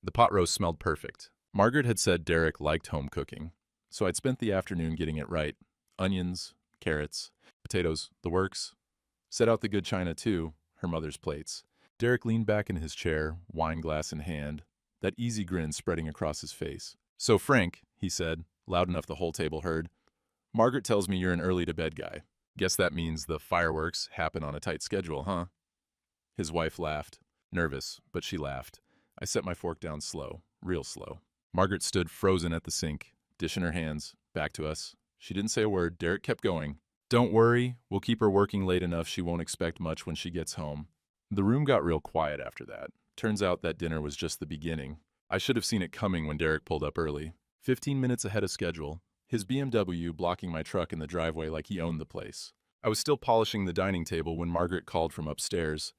The pot roast smelled perfect. Margaret had said Derek liked home cooking, so I'd spent the afternoon getting it right. Onions, carrots, potatoes, the works. Set out the good china too, her mother's plates. Derek leaned back in his chair, wine glass in hand, that easy grin spreading across his face. "So, Frank," he said, loud enough the whole table heard, "Margaret tells me you're an early-to-bed guy. Guess that means the fireworks happen on a tight schedule, huh?" His wife laughed. Nervous, but she laughed. I set my fork down slow, real slow. Margaret stood frozen at the sink, dish in her hands, back to us. She didn't say a word. Derek kept going. "Don't worry, we'll keep her working late enough she won't expect much when she gets home." The room got real quiet after that. Turns out that dinner was just the beginning. I should have seen it coming when Derek pulled up early. 15 minutes ahead of schedule, his BMW blocking my truck in the driveway like he owned the place. I was still polishing the dining table when Margaret called from upstairs.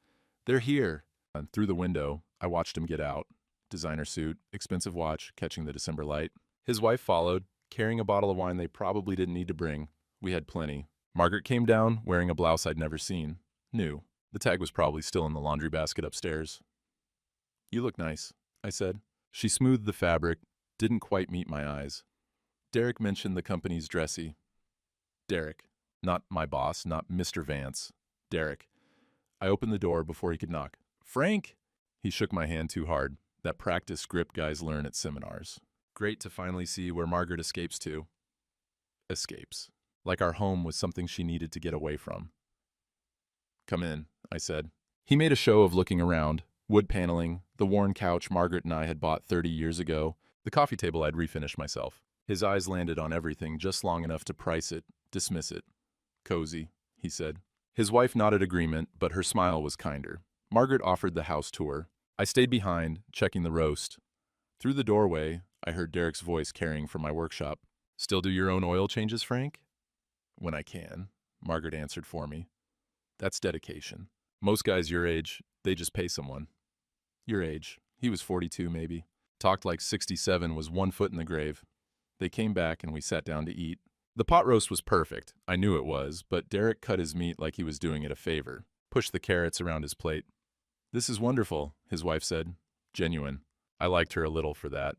"They're here." And through the window, I watched him get out. Designer suit, expensive watch, catching the December light. His wife followed, carrying a bottle of wine they probably didn't need to bring. We had plenty. Margaret came down, wearing a blouse I'd never seen. New. The tag was probably still in the laundry basket upstairs. "You look nice," I said. She smoothed the fabric, didn't quite meet my eyes. Derek mentioned the company's dressy. Derek. Not my boss, not Mr. Vance. Derek. I opened the door before he could knock. "Frank!" He shook my hand too hard. That practice grip guys learn at seminars. Great to finally see where Margaret escapes to. Escapes. Like our home was something she needed to get away from. "Come in," I said. He made a show of looking around. Wood paneling, the worn couch Margaret and I had bought 30 years ago, the coffee table I'd refinished myself. His eyes landed on everything just long enough to price it, dismiss it. "Cozy," he said. His wife nodded agreement, but her smile was kinder. Margaret offered the house tour. I stayed behind, checking the roast. Through the doorway, I heard Derek's voice carrying from my workshop. "Still do your own oil changes, Frank?" "When I can," Margaret answered for me. "That's dedication. Most guys your age, they just pay someone." Your age. He was 42, maybe. Talked like 67 was 1 foot in the grave. They came back and we sat down to eat. The pot roast was perfect. I knew it was, but Derek cut his meat like he was doing it a favor. Pushed the carrots around his plate. "This is wonderful," his wife said. Genuine. I liked her a little for that.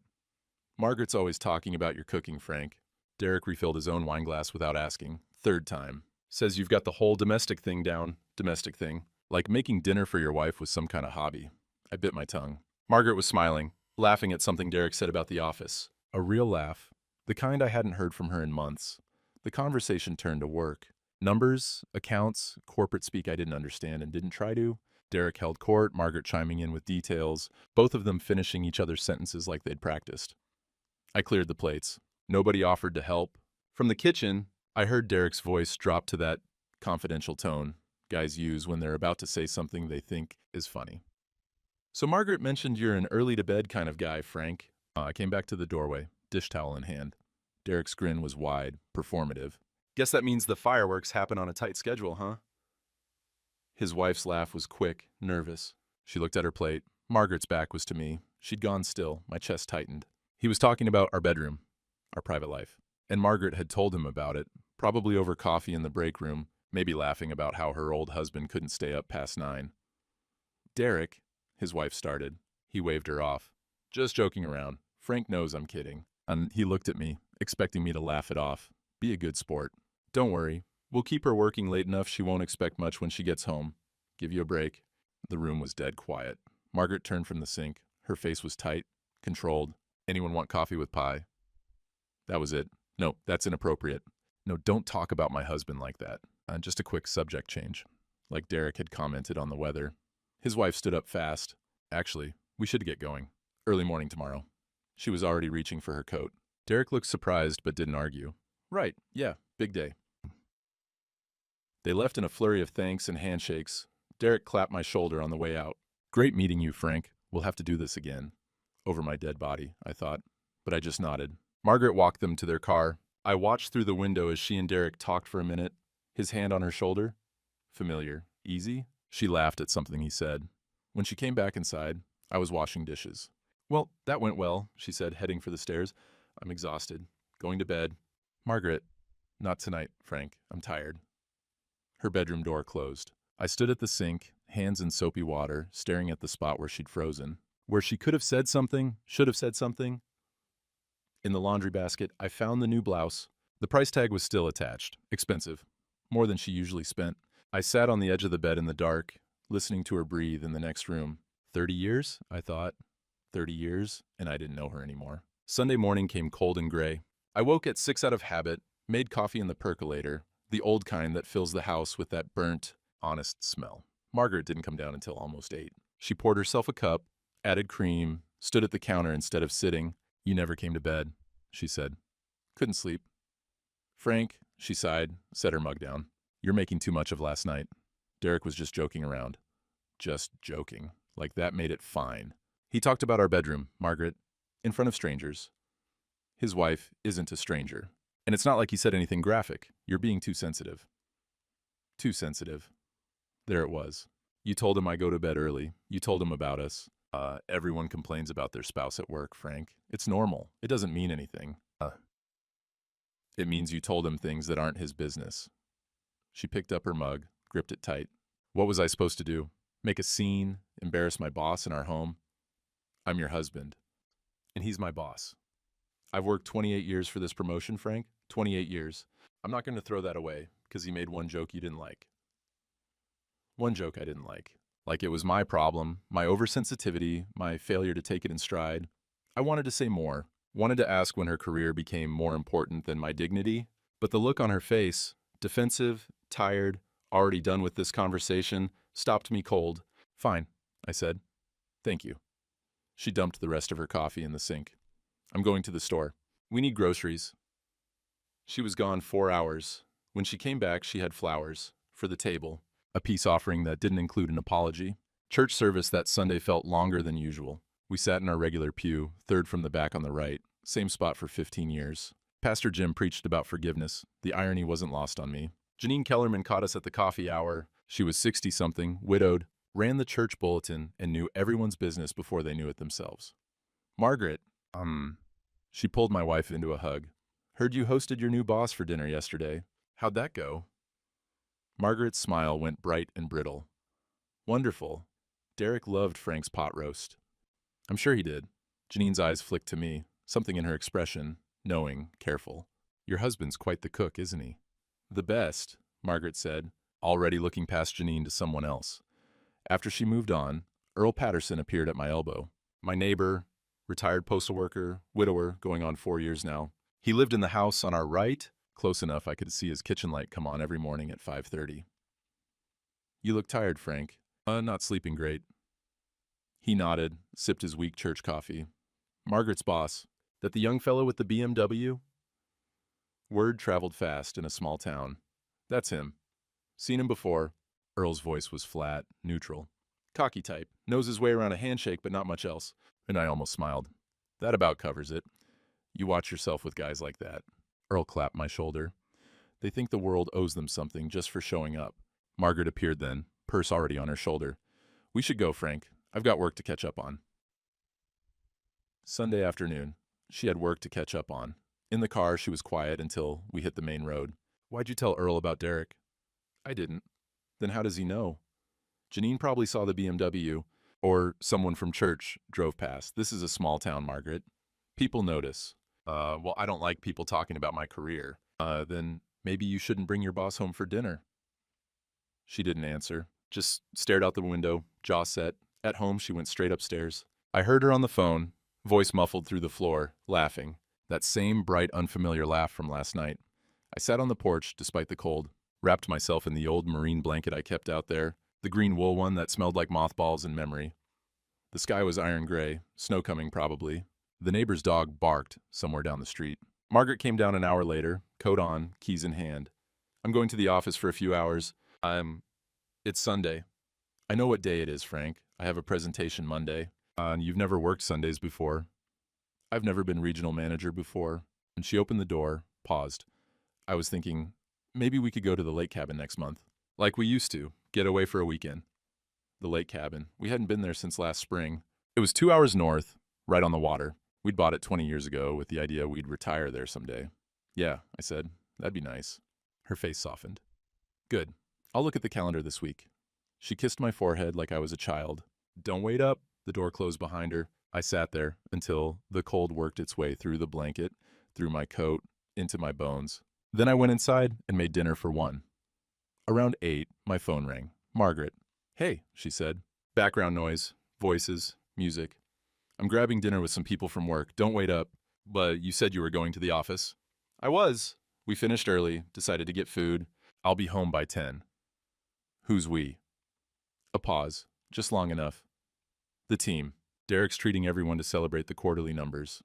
"Margaret's always talking about your cooking, Frank." Derek refilled his own wine glass without asking. Third time. "Says you've got the whole domestic thing down. Domestic thing. Like making dinner for your wife was some kind of hobby." I bit my tongue. Margaret was smiling, laughing at something Derek said about the office. A real laugh. The kind I hadn't heard from her in months. The conversation turned to work. Numbers, accounts, corporate speak I didn't understand and didn't try to. Derek held court, Margaret chiming in with details, both of them finishing each other's sentences like they'd practiced. I cleared the plates. Nobody offered to help. From the kitchen, I heard Derek's voice drop to that confidential tone guys use when they're about to say something they think is funny. "So Margaret mentioned you're an early-to-bed kind of guy, Frank." I came back to the doorway, dish towel in hand. Derek's grin was wide, performative. "Guess that means the fireworks happen on a tight schedule, huh?" His wife's laugh was quick, nervous. She looked at her plate. Margaret's back was to me. She'd gone still. My chest tightened. He was talking about our bedroom, our private life. And Margaret had told him about it, probably over coffee in the break room, maybe laughing about how her old husband couldn't stay up past 9. "Derek," his wife started. He waved her off. "Just joking around. Frank knows I'm kidding." And he looked at me, expecting me to laugh it off. Be a good sport. "Don't worry. We'll keep her working late enough she won't expect much when she gets home. Give you a break." The room was dead quiet. Margaret turned from the sink. Her face was tight, controlled. "Anyone want coffee with pie?" That was it. "No, that's inappropriate. No, don't talk about my husband like that." Just a quick subject change. Like Derek had commented on the weather. His wife stood up fast. "Actually, we should get going. Early morning tomorrow." She was already reaching for her coat. Derek looked surprised but didn't argue. "Right, yeah, big day." They left in a flurry of thanks and handshakes. Derek clapped my shoulder on the way out. "Great meeting you, Frank. We'll have to do this again." Over my dead body, I thought, but I just nodded. Margaret walked them to their car. I watched through the window as she and Derek talked for a minute, his hand on her shoulder. Familiar. Easy? She laughed at something he said. When she came back inside, I was washing dishes. "Well, that went well," she said, heading for the stairs. "I'm exhausted. Going to bed." "Margaret." "Not tonight, Frank. I'm tired." Her bedroom door closed. I stood at the sink, hands in soapy water, staring at the spot where she'd frozen. where she could have said something, should have said something. In the laundry basket, I found the new blouse. The price tag was still attached. Expensive. More than she usually spent. I sat on the edge of the bed in the dark, listening to her breathe in the next room. 30 years, I thought. 30 years, and I didn't know her anymore. Sunday morning came cold and gray. I woke at 6 out of habit, made coffee in the percolator, the old kind that fills the house with that burnt, honest smell. Margaret didn't come down until almost 8. She poured herself a cup, added cream, stood at the counter instead of sitting. "You never came to bed," she said. "Couldn't sleep." "Frank," she sighed, set her mug down. "You're making too much of last night. Derek was just joking around." Just joking. Like that made it fine. "He talked about our bedroom, Margaret, in front of strangers. His wife isn't a stranger. And it's not like he said anything graphic. You're being too sensitive." Too sensitive. There it was. "You told him I go to bed early. You told him about us. Everyone complains about their spouse at work, Frank. It's normal. It doesn't mean anything. It means you told him things that aren't his business." She picked up her mug, gripped it tight. What was I supposed to do? Make a scene? Embarrass my boss in our home? I'm your husband. And he's my boss. I've worked 28 years for this promotion, Frank. 28 years. I'm not going to throw that away because he made one joke you didn't like. One joke I didn't like. Like it was my problem, my oversensitivity, my failure to take it in stride. I wanted to say more. Wanted to ask when her career became more important than my dignity. But the look on her face, defensive, tired, already done with this conversation, stopped me cold. "Fine," I said. "Thank you." She dumped the rest of her coffee in the sink. "I'm going to the store. We need groceries." She was gone 4 hours. When she came back, she had flowers for the table, a peace offering that didn't include an apology. Church service that Sunday felt longer than usual. We sat in our regular pew, third from the back on the right, same spot for 15 years. Pastor Jim preached about forgiveness. The irony wasn't lost on me. Janine Kellerman caught us at the coffee hour. She was 60-something, widowed, ran the church bulletin, and knew everyone's business before they knew it themselves. "Margaret, she pulled my wife into a hug. "Heard you hosted your new boss for dinner yesterday. How'd that go?" Margaret's smile went bright and brittle. "Wonderful. Derek loved Frank's pot roast." "I'm sure he did." Janine's eyes flicked to me, something in her expression, knowing, careful. "Your husband's quite the cook, isn't he?" "The best," Margaret said, already looking past Janine to someone else. After she moved on, Earl Patterson appeared at my elbow. My neighbor, retired postal worker, widower, going on 4 years now. He lived in the house on our right, close enough I could see his kitchen light come on every morning at 5:30. "You look tired, Frank." Not sleeping great." He nodded, sipped his weak church coffee. "Margaret's boss. That the young fellow with the BMW?" Word traveled fast in a small town. "That's him. Seen him before." Earl's voice was flat, neutral. "Cocky type. Knows his way around a handshake, but not much else." And I almost smiled. "That about covers it. You watch yourself with guys like that." Earl clapped my shoulder. "They think the world owes them something just for showing up." Margaret appeared then, purse already on her shoulder. "We should go, Frank. I've got work to catch up on." Sunday afternoon. She had work to catch up on. In the car, she was quiet until we hit the main road. "Why'd you tell Earl about Derek?" "I didn't." "Then how does he know?" "Janine probably saw the BMW, or someone from church drove past. This is a small town, Margaret. People notice." Well, I don't like people talking about my career." Then maybe you shouldn't bring your boss home for dinner." She didn't answer, just stared out the window, jaw set. At home, she went straight upstairs. I heard her on the phone, voice muffled through the floor, laughing. That same bright, unfamiliar laugh from last night. I sat on the porch, despite the cold, wrapped myself in the old marine blanket I kept out there, the green wool one that smelled like mothballs in memory. The sky was iron gray, snow coming probably. The neighbor's dog barked somewhere down the street. Margaret came down an hour later, coat on, keys in hand. "I'm going to the office for a few hours. It's Sunday." "I know what day it is, Frank. I have a presentation Monday." You've never worked Sundays before." "I've never been regional manager before." And she opened the door, paused. I was thinking, maybe we could go to the lake cabin next month. Like we used to, get away for a weekend. The lake cabin. We hadn't been there since last spring. It was 2 hours north, right on the water. We'd bought it 20 years ago with the idea we'd retire there someday. "Yeah," I said. "That'd be nice." Her face softened. "Good. I'll look at the calendar this week." She kissed my forehead like I was a child. "Don't wait up. The door closed behind her. I sat there until the cold worked its way through the blanket, through my coat, into my bones. Then I went inside and made dinner for one. Around 8, my phone rang. Margaret. "Hey," she said. Background noise, voices, music. "I'm grabbing dinner with some people from work. Don't wait up. But you said you were going to the office." "I was. We finished early, decided to get food. I'll be home by 10. "Who's we?" A pause, just long enough. "The team. Derek's treating everyone to celebrate the quarterly numbers."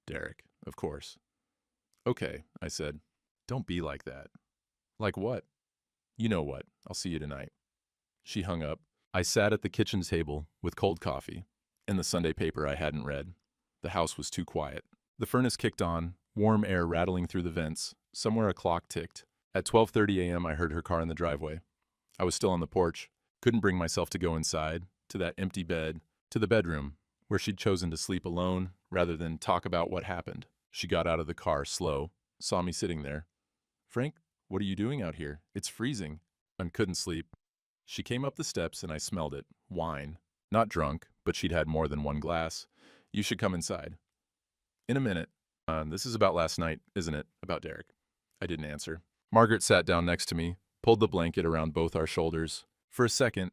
Derek, of course. "Okay," I said. "Don't be like that." "Like what?" "You know what. I'll see you tonight." She hung up. I sat at the kitchen table with cold coffee and the Sunday paper I hadn't read. The house was too quiet. The furnace kicked on, warm air rattling through the vents. Somewhere a clock ticked. At 12:30 a.m. I heard her car in the driveway. I was still on the porch. Couldn't bring myself to go inside, to that empty bed, to the bedroom, where she'd chosen to sleep alone rather than talk about what happened. She got out of the car, slow, saw me sitting there. "Frank, what are you doing out here? It's freezing." And couldn't sleep. She came up the steps and I smelled it. Wine. Not drunk, but she'd had more than one glass. "You should come inside." "In a minute." This is about last night, isn't it? About Derek." I didn't answer. Margaret sat down next to me, pulled the blanket around both our shoulders. For a second,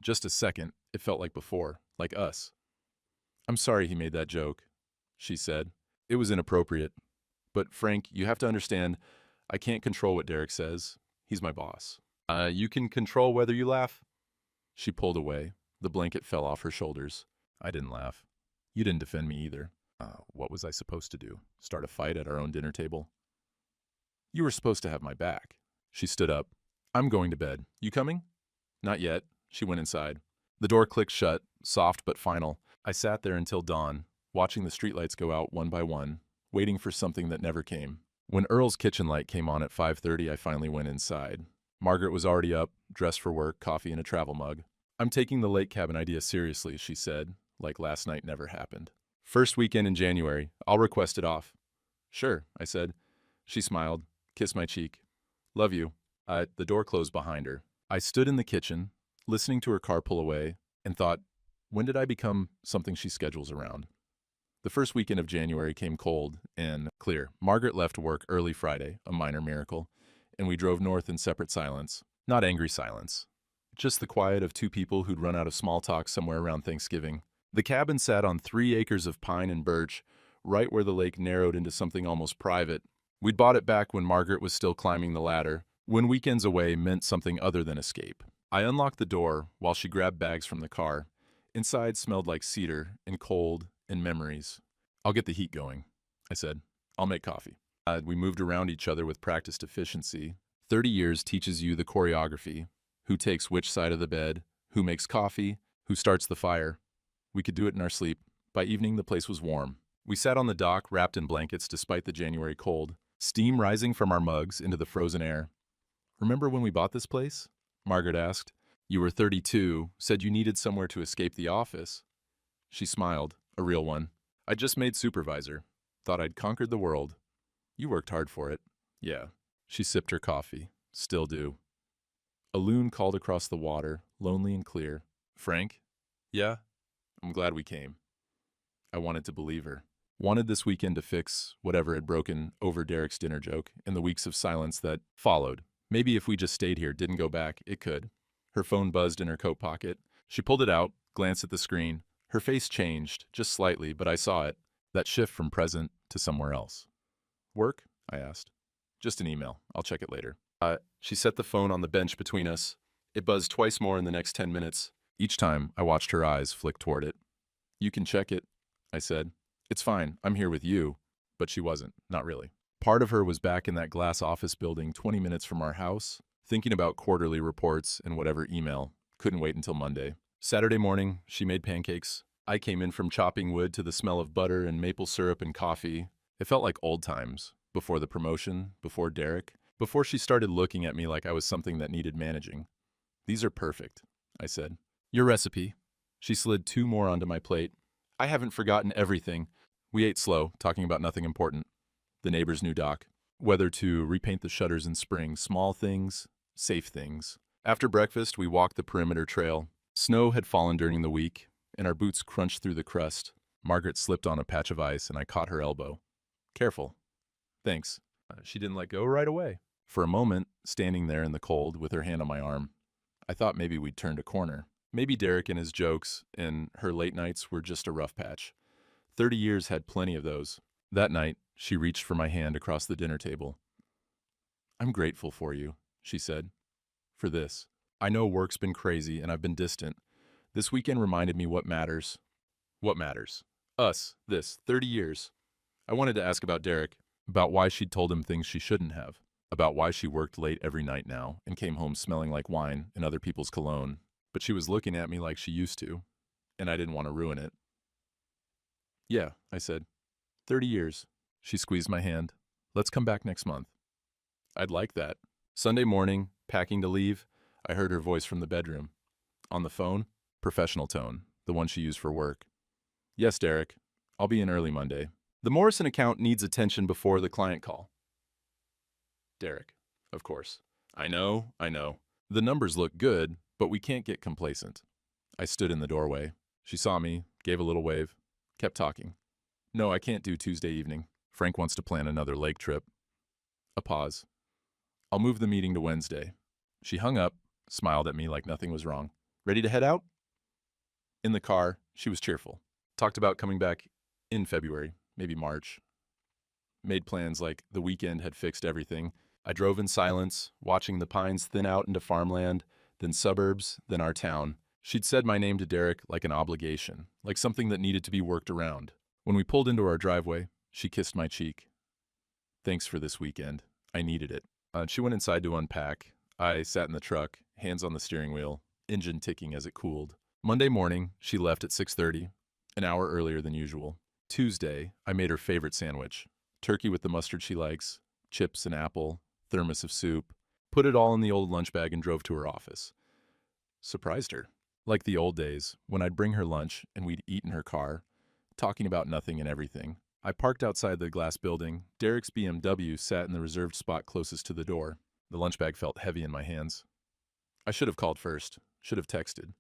just a second, it felt like before, like us. "I'm sorry he made that joke," she said. "It was inappropriate. But Frank, you have to understand, I can't control what Derek says. He's my boss." You can control whether you laugh." She pulled away. The blanket fell off her shoulders. I didn't laugh. You didn't defend me either. What was I supposed to do? Start a fight at our own dinner table? You were supposed to have my back. She stood up. "I'm going to bed. You coming?" "Not yet." She went inside. The door clicked shut, soft but final. I sat there until dawn, watching the streetlights go out one by one, waiting for something that never came. When Earl's kitchen light came on at 5:30, I finally went inside. Margaret was already up, dressed for work, coffee in a travel mug. "I'm taking the lake cabin idea seriously," she said, like last night never happened. "First weekend in January. I'll request it off." "Sure," I said. She smiled, kissed my cheek. "Love you." The door closed behind her. I stood in the kitchen, listening to her car pull away, and thought, when did I become something she schedules around? The first weekend of January came cold and clear. Margaret left work early Friday, a minor miracle, and we drove north in separate silence. Not angry silence. Just the quiet of two people who'd run out of small talk somewhere around Thanksgiving. The cabin sat on 3 acres of pine and birch, right where the lake narrowed into something almost private. We'd bought it back when Margaret was still climbing the ladder, when weekends away meant something other than escape. I unlocked the door while she grabbed bags from the car. Inside smelled like cedar and cold and memories. "I'll get the heat going," I said. "I'll make coffee." We moved around each other with practiced efficiency. 30 years teaches you the choreography. Who takes which side of the bed, who makes coffee, who starts the fire. We could do it in our sleep. By evening, the place was warm. We sat on the dock, wrapped in blankets despite the January cold, steam rising from our mugs into the frozen air. "Remember when we bought this place?" Margaret asked. "You were 32, said you needed somewhere to escape the office." She smiled, a real one. "I'd just made supervisor. Thought I'd conquered the world." "You worked hard for it." "Yeah." She sipped her coffee. "Still do." A loon called across the water, lonely and clear. "Frank?" "Yeah?" "I'm glad we came." I wanted to believe her. Wanted this weekend to fix whatever had broken over Derek's dinner joke and the weeks of silence that followed. Maybe if we just stayed here, didn't go back, it could. Her phone buzzed in her coat pocket. She pulled it out, glanced at the screen. Her face changed, just slightly, but I saw it. That shift from present to somewhere else. "Work?" I asked. "Just an email. I'll check it later." She set the phone on the bench between us. It buzzed twice more in the next 10 minutes. Each time, I watched her eyes flick toward it. "You can check it," I said. "It's fine. I'm here with you." But she wasn't. Not really. Part of her was back in that glass office building 20 minutes from our house, thinking about quarterly reports and whatever email. Couldn't wait until Monday. Saturday morning, she made pancakes. I came in from chopping wood to the smell of butter and maple syrup and coffee. It felt like old times, before the promotion, before Derek, before she started looking at me like I was something that needed managing. "These are perfect," I said. "Your recipe." She slid 2 more onto my plate. "I haven't forgotten everything." We ate slow, talking about nothing important. The neighbor's new dock. Whether to repaint the shutters in spring, small things, safe things. After breakfast, we walked the perimeter trail. Snow had fallen during the week, and our boots crunched through the crust. Margaret slipped on a patch of ice, and I caught her elbow. Careful. Thanks. She didn't let go right away. For a moment, standing there in the cold with her hand on my arm, I thought maybe we'd turned a corner. Maybe Derek and his jokes and her late nights were just a rough patch. 30 years had plenty of those. That night, she reached for my hand across the dinner table. I'm grateful for you, she said. For this. I know work's been crazy and I've been distant. This weekend reminded me what matters. What matters? Us, this, 30 years. I wanted to ask about Derek, about why she'd told him things she shouldn't have, about why she worked late every night now and came home smelling like wine and other people's cologne, but she was looking at me like she used to, and I didn't want to ruin it. Yeah, I said. 30 years. She squeezed my hand. Let's come back next month. I'd like that. Sunday morning, packing to leave, I heard her voice from the bedroom. On the phone, professional tone, the one she used for work. Yes, Derek. I'll be in early Monday. The Morrison account needs attention before the client call. Derek, of course. I know. The numbers look good, but we can't get complacent. I stood in the doorway. She saw me, gave a little wave, kept talking. No, I can't do Tuesday evening. Frank wants to plan another lake trip. A pause. I'll move the meeting to Wednesday. She hung up, smiled at me like nothing was wrong. Ready to head out? In the car, she was cheerful. Talked about coming back in February, maybe March. Made plans like the weekend had fixed everything. I drove in silence, watching the pines thin out into farmland, then suburbs, then our town. She'd said my name to Derek like an obligation, like something that needed to be worked around. When we pulled into our driveway, she kissed my cheek. Thanks for this weekend. I needed it. She went inside to unpack. I sat in the truck, hands on the steering wheel, engine ticking as it cooled. Monday morning, she left at 6:30, an hour earlier than usual. Tuesday, I made her favorite sandwich. Turkey with the mustard she likes, chips and apple, thermos of soup. Put it all in the old lunch bag and drove to her office. Surprised her. Like the old days, when I'd bring her lunch and we'd eat in her car, talking about nothing and everything. I parked outside the glass building. Derek's BMW sat in the reserved spot closest to the door. The lunch bag felt heavy in my hands. I should have called first, should have texted.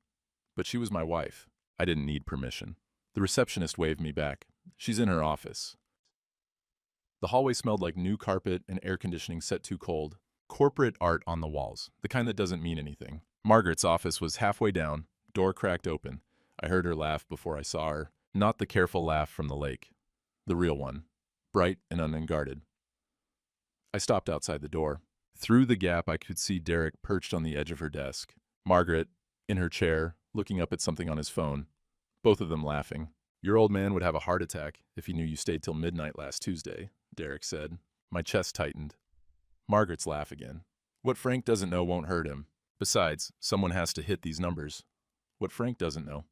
But she was my wife. I didn't need permission. The receptionist waved me back. She's in her office. The hallway smelled like new carpet and air conditioning set too cold. Corporate art on the walls, the kind that doesn't mean anything. Margaret's office was halfway down, door cracked open. I heard her laugh before I saw her. Not the careful laugh from the lake. The real one, bright and unguarded. I stopped outside the door. Through the gap, I could see Derek perched on the edge of her desk. Margaret, in her chair, looking up at something on his phone. Both of them laughing. Your old man would have a heart attack if he knew you stayed till midnight last Tuesday, Derek said. My chest tightened. Margaret's laugh again. What Frank doesn't know won't hurt him. Besides, someone has to hit these numbers. What Frank doesn't know.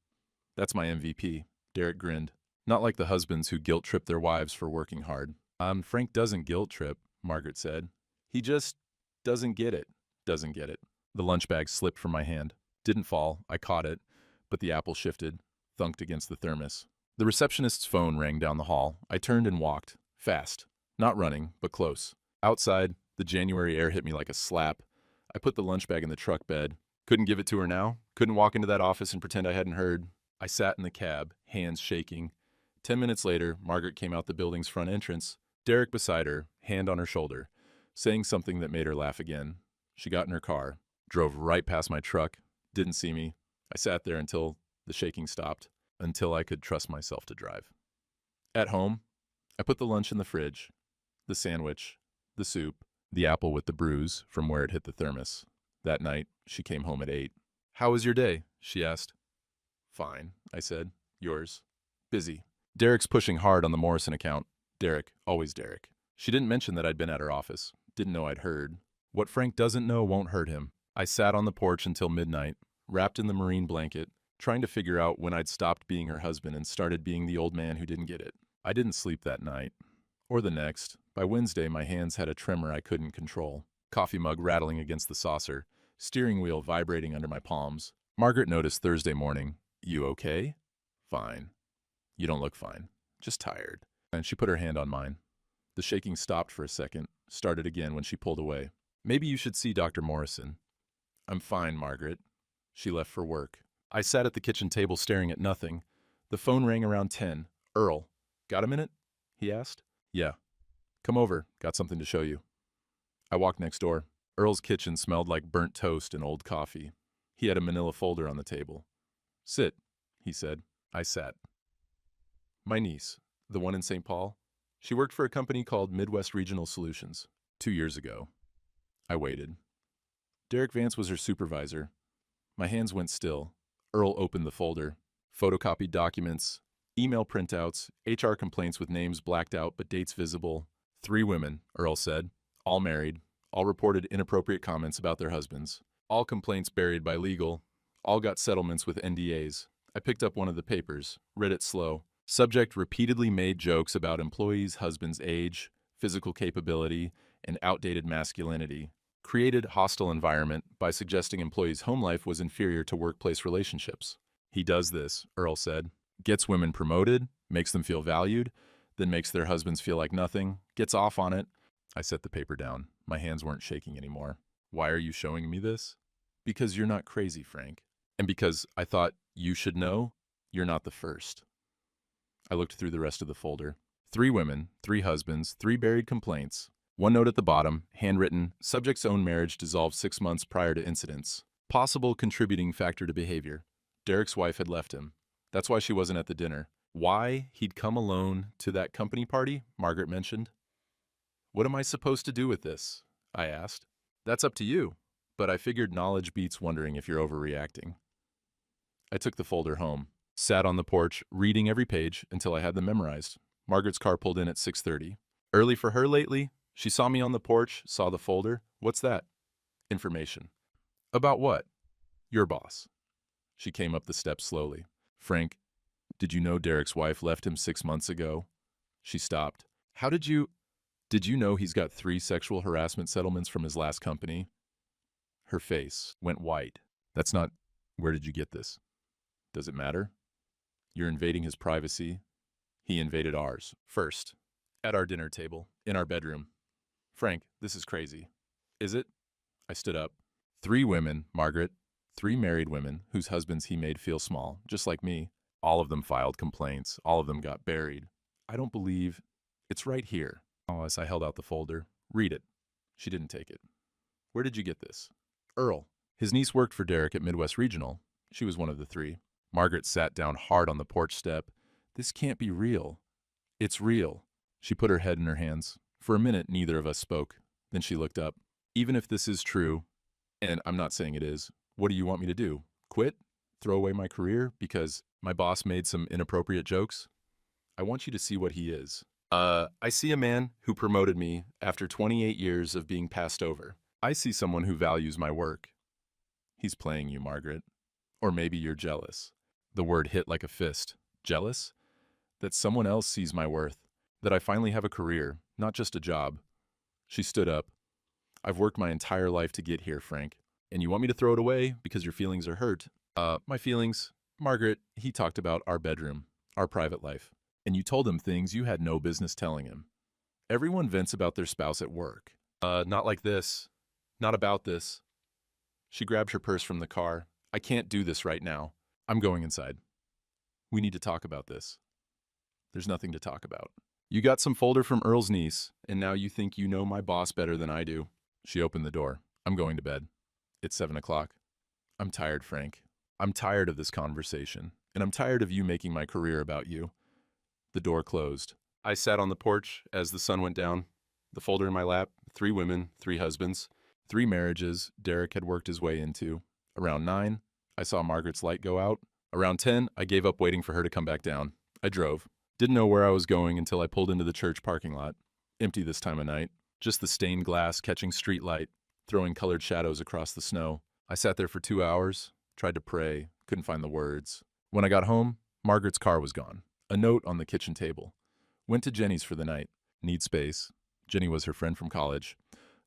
That's my MVP. Derek grinned. Not like the husbands who guilt-trip their wives for working hard. Frank doesn't guilt-trip, Margaret said. He just doesn't get it. Doesn't get it. The lunch bag slipped from my hand. Didn't fall. I caught it. But the apple shifted, thunked against the thermos. The receptionist's phone rang down the hall. I turned and walked. Fast. Not running, but close. Outside, the January air hit me like a slap. I put the lunch bag in the truck bed. Couldn't give it to her now. Couldn't walk into that office and pretend I hadn't heard. I sat in the cab, hands shaking. 10 minutes later, Margaret came out the building's front entrance, Derek beside her, hand on her shoulder, saying something that made her laugh again. She got in her car, drove right past my truck, didn't see me. I sat there until the shaking stopped, until I could trust myself to drive. At home, I put the lunch in the fridge, the sandwich, the soup, the apple with the bruise from where it hit the thermos. That night, she came home at 8. How was your day? She asked. Fine, I said. Yours? Busy. Derek's pushing hard on the Morrison account. Derek, always Derek. She didn't mention that I'd been at her office. Didn't know I'd heard. What Frank doesn't know won't hurt him. I sat on the porch until midnight, wrapped in the marine blanket, trying to figure out when I'd stopped being her husband and started being the old man who didn't get it. I didn't sleep that night. Or the next. By Wednesday, my hands had a tremor I couldn't control. Coffee mug rattling against the saucer. Steering wheel vibrating under my palms. Margaret noticed Thursday morning. You okay? Fine. You don't look fine. Just tired. And she put her hand on mine. The shaking stopped for a second, started again when she pulled away. Maybe you should see Dr. Morrison. I'm fine, Margaret. She left for work. I sat at the kitchen table staring at nothing. The phone rang around 10. Earl. Got a minute? He asked. Yeah. Come over. Got something to show you. I walked next door. Earl's kitchen smelled like burnt toast and old coffee. He had a manila folder on the table. Sit, he said. I sat. My niece, the one in St. Paul, she worked for a company called Midwest Regional Solutions 2 years ago. I waited. Derek Vance was her supervisor. My hands went still. Earl opened the folder. Photocopied documents, email printouts, HR complaints with names blacked out but dates visible. 3 women, Earl said, all married, all reported inappropriate comments about their husbands. All complaints buried by legal. All got settlements with NDAs. I picked up one of the papers, read it slow. Subject repeatedly made jokes about employees' husbands' age, physical capability, and outdated masculinity. Created hostile environment by suggesting employees' home life was inferior to workplace relationships. He does this, Earl said. Gets women promoted, makes them feel valued, then makes their husbands feel like nothing, gets off on it. I set the paper down. My hands weren't shaking anymore. Why are you showing me this? Because you're not crazy, Frank. And because I thought you should know, you're not the first. I looked through the rest of the folder. 3 women, 3 husbands, 3 buried complaints. One note at the bottom, handwritten, subject's own marriage dissolved 6 months prior to incidents. Possible contributing factor to behavior. Derek's wife had left him. That's why she wasn't at the dinner. Why he'd come alone to that company party, Margaret mentioned. What am I supposed to do with this? I asked. That's up to you, but I figured knowledge beats wondering if you're overreacting. I took the folder home, sat on the porch, reading every page until I had them memorized. Margaret's car pulled in at 6:30. Early for her lately? She saw me on the porch, saw the folder. What's that? Information. About what? Your boss. She came up the steps slowly. Frank, did you know Derek's wife left him 6 months ago? She stopped. How did you know he's got 3 sexual harassment settlements from his last company? Her face went white. That's not, where did you get this? Does it matter? You're invading his privacy. He invaded ours, first. At our dinner table, in our bedroom. Frank, this is crazy. Is it? I stood up. 3 women, Margaret. 3 married women whose husbands he made feel small, just like me. All of them filed complaints. All of them got buried. I don't believe... It's right here. Oh, as I held out the folder. Read it. She didn't take it. Where did you get this? Earl. His niece worked for Derek at Midwest Regional. She was one of the 3. Margaret sat down hard on the porch step. This can't be real. It's real. She put her head in her hands. For a minute, neither of us spoke. Then she looked up. Even if this is true, and I'm not saying it is, what do you want me to do? Quit? Throw away my career because my boss made some inappropriate jokes? I want you to see what he is. I see a man who promoted me after 28 years of being passed over. I see someone who values my work. He's playing you, Margaret. Or maybe you're jealous. The word hit like a fist. Jealous? That someone else sees my worth. That I finally have a career, not just a job. She stood up. I've worked my entire life to get here, Frank. And you want me to throw it away because your feelings are hurt? My feelings? Margaret, he talked about our bedroom, our private life. And you told him things you had no business telling him. Everyone vents about their spouse at work. Not like this. Not about this. She grabbed her purse from the car. I can't do this right now. I'm going inside. We need to talk about this. There's nothing to talk about. You got some folder from Earl's niece, and now you think you know my boss better than I do. She opened the door. I'm going to bed. It's 7 o'clock. I'm tired, Frank. I'm tired of this conversation, and I'm tired of you making my career about you. The door closed. I sat on the porch as the sun went down. The folder in my lap, 3 women, 3 husbands, 3 marriages Derek had worked his way into. Around 9, I saw Margaret's light go out. Around 10, I gave up waiting for her to come back down. I drove. Didn't know where I was going until I pulled into the church parking lot. Empty this time of night. Just the stained glass catching street light, throwing colored shadows across the snow. I sat there for 2 hours, tried to pray, couldn't find the words. When I got home, Margaret's car was gone. A note on the kitchen table. Went to Jenny's for the night. Need space. Jenny was her friend from college.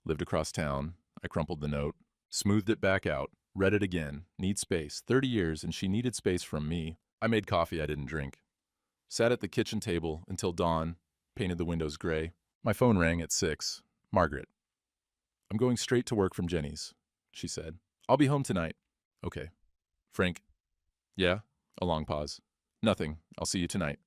Lived across town. I crumpled the note. Smoothed it back out. Read it again. Need space. 30 years and she needed space from me. I made coffee I didn't drink. Sat at the kitchen table until dawn. Painted the windows gray. My phone rang at 6. Margaret. I'm going straight to work from Jenny's, she said. I'll be home tonight. Okay. Frank, Yeah? A long pause. Nothing. I'll see you tonight.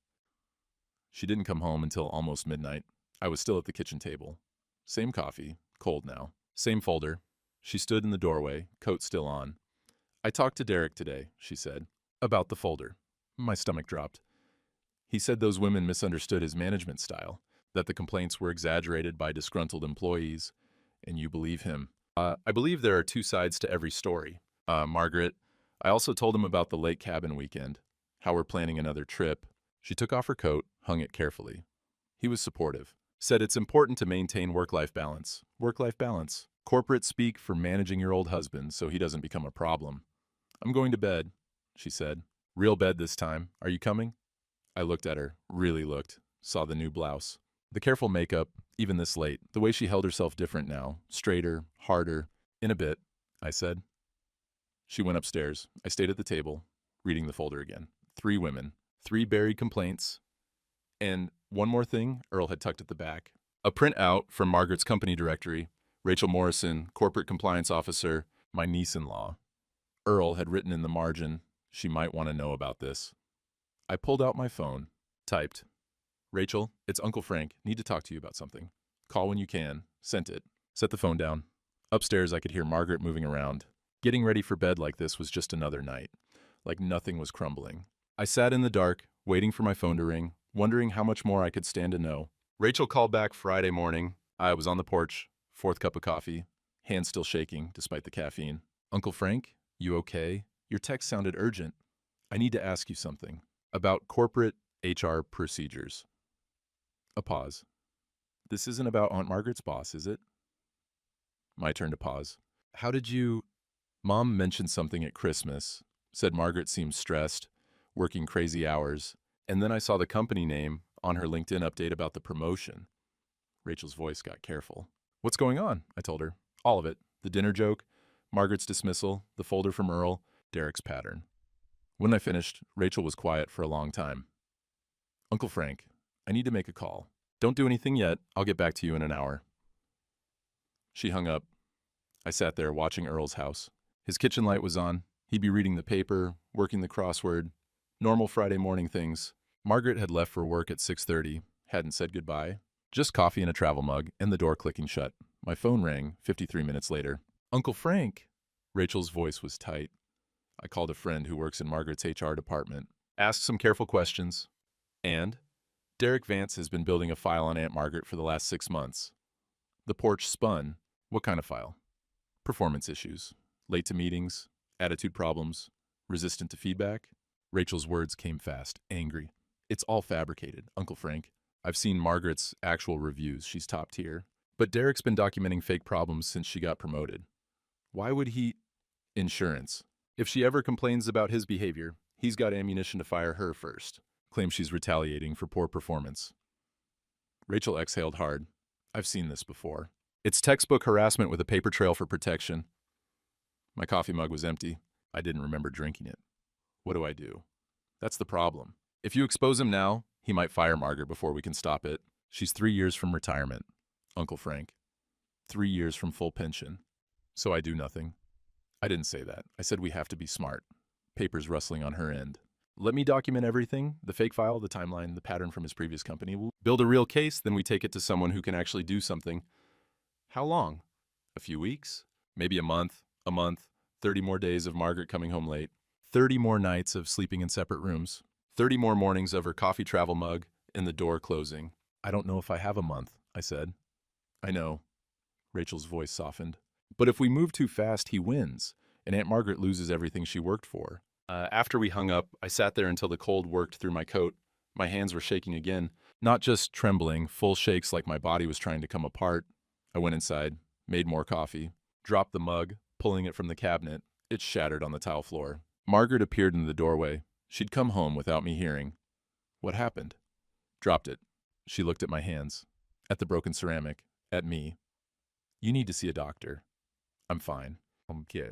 She didn't come home until almost midnight. I was still at the kitchen table. Same coffee, cold now. Same folder. She stood in the doorway, coat still on. I talked to Derek today, she said. About the folder. My stomach dropped. He said those women misunderstood his management style, that the complaints were exaggerated by disgruntled employees, and you believe him. I believe there are two sides to every story. Margaret, I also told him about the lake cabin weekend, how we're planning another trip. She took off her coat, hung it carefully. He was supportive. Said it's important to maintain work-life balance. Work-life balance. Corporate speak for managing your old husband so he doesn't become a problem. I'm going to bed, she said. Real bed this time. Are you coming? I looked at her, really looked, saw the new blouse. The careful makeup, even this late, the way she held herself different now, straighter, harder. In a bit, I said. She went upstairs. I stayed at the table, reading the folder again. 3 women, 3 buried complaints, and one more thing Earl had tucked at the back. A printout from Margaret's company directory. Rachel Morrison, corporate compliance officer, my niece-in-law. Earl had written in the margin, she might want to know about this. I pulled out my phone, typed, Rachel, it's Uncle Frank. Need to talk to you about something. Call when you can. Sent it. Set the phone down. Upstairs, I could hear Margaret moving around. Getting ready for bed like this was just another night. Like nothing was crumbling. I sat in the dark, waiting for my phone to ring, wondering how much more I could stand to know. Rachel called back Friday morning. I was on the porch, 4th cup of coffee, hands still shaking despite the caffeine. Uncle Frank, you okay? Your text sounded urgent. I need to ask you something. About corporate HR procedures. A pause. This isn't about Aunt Margaret's boss, is it? My turn to pause. How did you... Mom mentioned something at Christmas. Said Margaret seemed stressed, working crazy hours. And then I saw the company name on her LinkedIn update about the promotion. Rachel's voice got careful. What's going on? I told her. All of it. The dinner joke, Margaret's dismissal, the folder from Earl, Derek's pattern. When I finished, Rachel was quiet for a long time. Uncle Frank, I need to make a call. Don't do anything yet. I'll get back to you in an hour. She hung up. I sat there watching Earl's house. His kitchen light was on. He'd be reading the paper, working the crossword. Normal Friday morning things. Margaret had left for work at 6:30, hadn't said goodbye. Just coffee in a travel mug and the door clicking shut. My phone rang 53 minutes later. Uncle Frank! Rachel's voice was tight. I called a friend who works in Margaret's HR department. Asked some careful questions. And Derek Vance has been building a file on Aunt Margaret for the last 6 months. The porch spun. What kind of file? Performance issues. Late to meetings. Attitude problems. Resistant to feedback. Rachel's words came fast, angry. It's all fabricated, Uncle Frank. I've seen Margaret's actual reviews. She's top tier. But Derek's been documenting fake problems since she got promoted. Why would he... Insurance. If she ever complains about his behavior, he's got ammunition to fire her first. Claims she's retaliating for poor performance. Rachel exhaled hard. I've seen this before. It's textbook harassment with a paper trail for protection. My coffee mug was empty. I didn't remember drinking it. What do I do? That's the problem. If you expose him now, he might fire Margaret before we can stop it. She's 3 years from retirement, Uncle Frank. 3 years from full pension. So I do nothing. I didn't say that. I said we have to be smart. Papers rustling on her end. Let me document everything, the fake file, the timeline, the pattern from his previous company. We'll build a real case, then we take it to someone who can actually do something. How long? A few weeks? Maybe a month, 30 more days of Margaret coming home late, 30 more nights of sleeping in separate rooms, 30 more mornings of her coffee travel mug and the door closing. I don't know if I have a month, I said. I know. Rachel's voice softened. But if we move too fast, he wins, and Aunt Margaret loses everything she worked for. After we hung up, I sat there until the cold worked through my coat. My hands were shaking again, not just trembling, full shakes like my body was trying to come apart. I went inside, made more coffee, dropped the mug, pulling it from the cabinet. It shattered on the tile floor. Margaret appeared in the doorway. She'd come home without me hearing. What happened? Dropped it. She looked at my hands, at the broken ceramic, at me. You need to see a doctor. I'm fine. Yeah.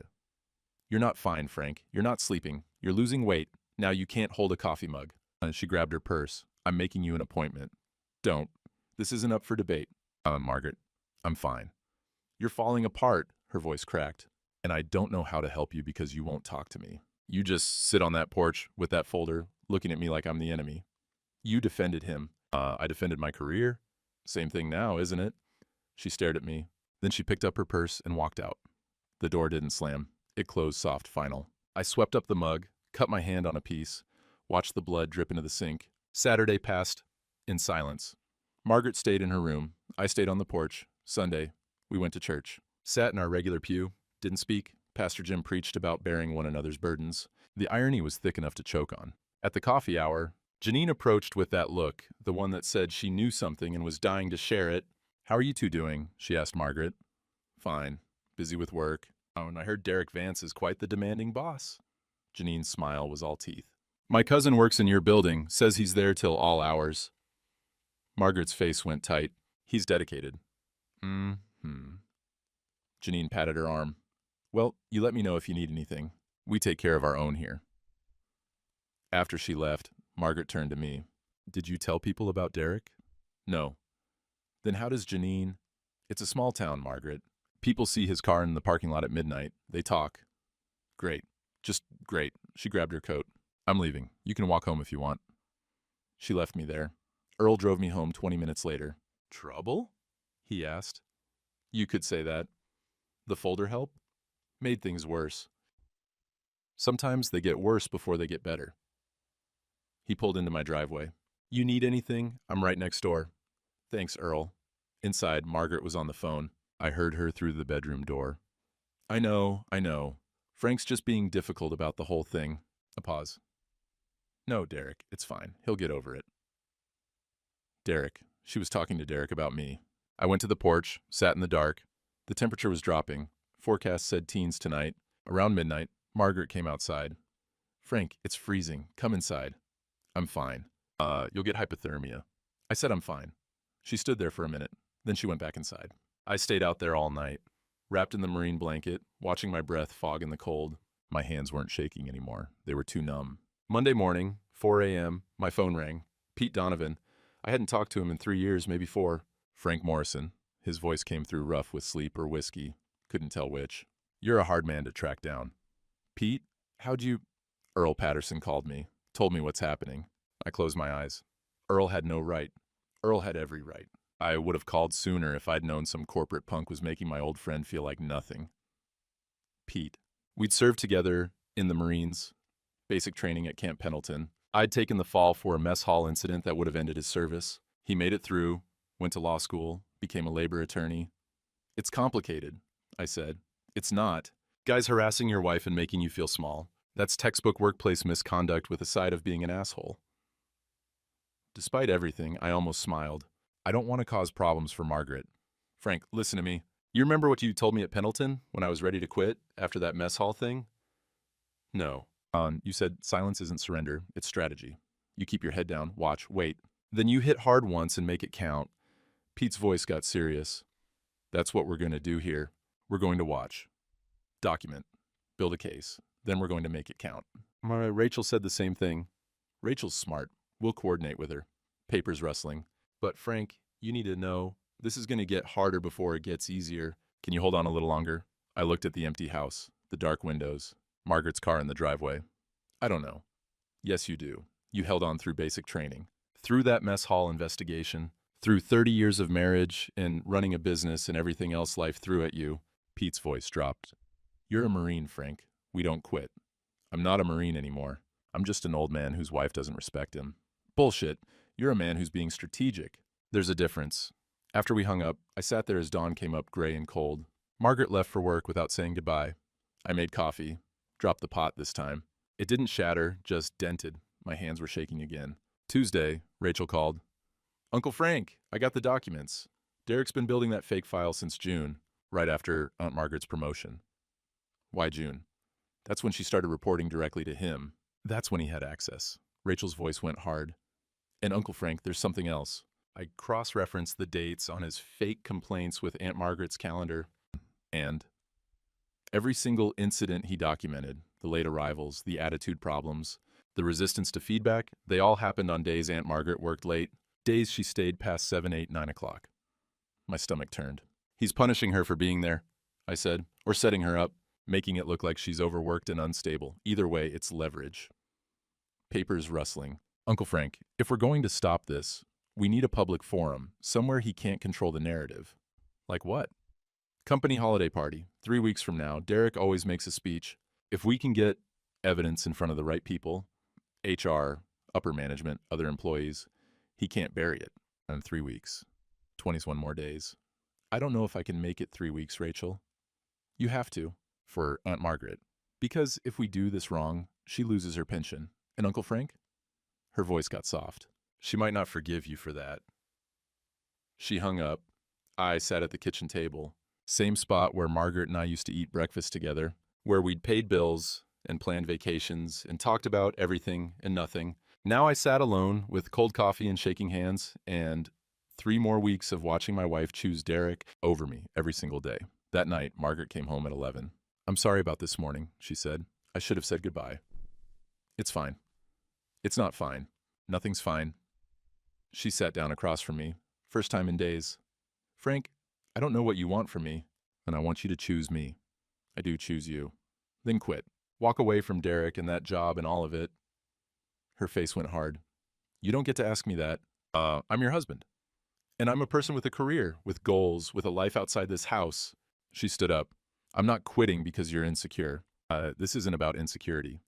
You're not fine, Frank. You're not sleeping. You're losing weight. Now you can't hold a coffee mug. She grabbed her purse. I'm making you an appointment. Don't. This isn't up for debate. Margaret. I'm fine. You're falling apart, her voice cracked. And I don't know how to help you because you won't talk to me. You just sit on that porch with that folder, looking at me like I'm the enemy. You defended him. I defended my career. Same thing now, isn't it? She stared at me. Then she picked up her purse and walked out. The door didn't slam. It closed soft final. I swept up the mug, cut my hand on a piece, watched the blood drip into the sink. Saturday passed in silence. Margaret stayed in her room. I stayed on the porch. Sunday, we went to church. Sat in our regular pew. Didn't speak. Pastor Jim preached about bearing one another's burdens. The irony was thick enough to choke on. At the coffee hour, Janine approached with that look, the one that said she knew something and was dying to share it. "How are you two doing?" she asked Margaret. "Fine. Busy with work. Oh, and I heard Derek Vance is quite the demanding boss." Janine's smile was all teeth. "My cousin works in your building, says he's there till all hours." Margaret's face went tight. "He's dedicated." Mm-hmm. Janine patted her arm. "Well, you let me know if you need anything. We take care of our own here." After she left, Margaret turned to me. "Did you tell people about Derek?" "No." "Then how does Janine—" "It's a small town, Margaret. People see his car in the parking lot at midnight. They talk." "Great. Just great." She grabbed her coat. "I'm leaving. You can walk home if you want." She left me there. Earl drove me home 20 minutes later. "Trouble?" he asked. "You could say that. The folder help? Made things worse. Sometimes they get worse before they get better." He pulled into my driveway. "You need anything? I'm right next door." "Thanks, Earl." Inside, Margaret was on the phone. I heard her through the bedroom door. I know. Frank's just being difficult about the whole thing." A pause. "No, Derek, it's fine. He'll get over it." Derek. She was talking to Derek about me. I went to the porch, sat in the dark. The temperature was dropping. Forecast said teens tonight. Around midnight, Margaret came outside. "Frank, it's freezing. Come inside." "I'm fine." You'll get hypothermia." I said I'm fine. She stood there for a minute. Then she went back inside. I stayed out there all night, wrapped in the marine blanket, watching my breath fog in the cold. My hands weren't shaking anymore. They were too numb. Monday morning, 4 a.m., my phone rang. Pete Donovan. I hadn't talked to him in 3 years, maybe 4. Frank Morrison. His voice came through rough with sleep or whiskey. Couldn't tell which. "You're a hard man to track down." "Pete, how'd you—" "Earl Patterson called me. Told me what's happening." I closed my eyes. Earl had no right. Earl had every right. I would have called sooner if I'd known some corporate punk was making my old friend feel like nothing. Pete. We'd served together in the Marines, basic training at Camp Pendleton. I'd taken the fall for a mess hall incident that would have ended his service. He made it through, went to law school, became a labor attorney. "It's complicated," I said. "It's not. Guys harassing your wife and making you feel small. That's textbook workplace misconduct with a side of being an asshole." Despite everything, I almost smiled. I don't want to cause problems for Margaret. "Frank, listen to me. You remember what you told me at Pendleton when I was ready to quit after that mess hall thing?" "No." You said silence isn't surrender, it's strategy. You keep your head down, watch, wait. Then you hit hard once and make it count." Pete's voice got serious. "That's what we're going to do here. We're going to watch. Document. Build a case. Then we're going to make it count." Rachel said the same thing. "Rachel's smart. We'll coordinate with her." Papers rustling. "But Frank, you need to know, this is going to get harder before it gets easier. Can you hold on a little longer?" I looked at the empty house, the dark windows, Margaret's car in the driveway. "I don't know." "Yes, you do. You held on through basic training, through that mess hall investigation, through 30 years of marriage and running a business and everything else life threw at you." Pete's voice dropped. "You're a Marine, Frank. We don't quit." "I'm not a Marine anymore. I'm just an old man whose wife doesn't respect him." "Bullshit. You're a man who's being strategic." "There's a difference." After we hung up, I sat there as dawn came up gray and cold. Margaret left for work without saying goodbye. I made coffee. Dropped the pot this time. It didn't shatter, just dented. My hands were shaking again. Tuesday, Rachel called. "Uncle Frank, I got the documents. Derek's been building that fake file since June, right after Aunt Margaret's promotion." "Why June?" "That's when she started reporting directly to him. That's when he had access." Rachel's voice went hard. "And Uncle Frank, there's something else." I cross-referenced the dates on his fake complaints with Aunt Margaret's calendar. And every single incident he documented, the late arrivals, the attitude problems, the resistance to feedback, they all happened on days Aunt Margaret worked late, days she stayed past 7, 8, 9 o'clock. My stomach turned. "He's punishing her for being there," I said, "or setting her up. making it look like she's overworked and unstable. Either way, it's leverage. Papers rustling. Uncle Frank, if we're going to stop this, we need a public forum, somewhere he can't control the narrative. Like what? Company holiday party. 3 weeks from now, Derek always makes a speech. If we can get evidence in front of the right people, HR, upper management, other employees, he can't bury it. In 3 weeks. 21 more days. I don't know if I can make it 3 weeks, Rachel. You have to, for Aunt Margaret. Because if we do this wrong, she loses her pension. And Uncle Frank? Her voice got soft. She might not forgive you for that. She hung up. I sat at the kitchen table. Same spot where Margaret and I used to eat breakfast together, where we'd paid bills and planned vacations and talked about everything and nothing. Now I sat alone with cold coffee and shaking hands and 3 more weeks of watching my wife choose Derek over me every single day. That night, Margaret came home at 11. I'm sorry about this morning, she said. I should have said goodbye. It's fine. It's not fine. Nothing's fine. She sat down across from me. First time in days. Frank, I don't know what you want from me, and I want you to choose me. I do choose you. Then quit. Walk away from Derek and that job and all of it. Her face went hard. You don't get to ask me that. I'm your husband. And I'm a person with a career, with goals, with a life outside this house. She stood up. I'm not quitting because you're insecure. This isn't about insecurity.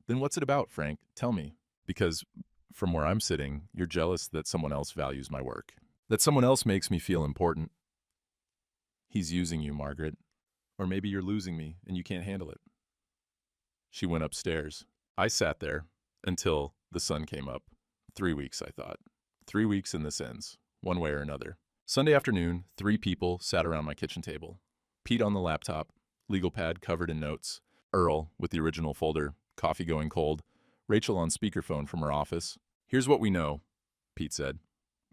Then what's it about, Frank? Tell me. Because from where I'm sitting, you're jealous that someone else values my work. That someone else makes me feel important. He's using you, Margaret. Or maybe you're losing me and you can't handle it. She went upstairs. I sat there until the sun came up. 3 weeks, I thought. 3 weeks and this ends, one way or another. Sunday afternoon, 3 people sat around my kitchen table. Pete on the laptop, legal pad covered in notes. Earl with the original folder, coffee going cold. Rachel on speakerphone from her office. Here's what we know, Pete said.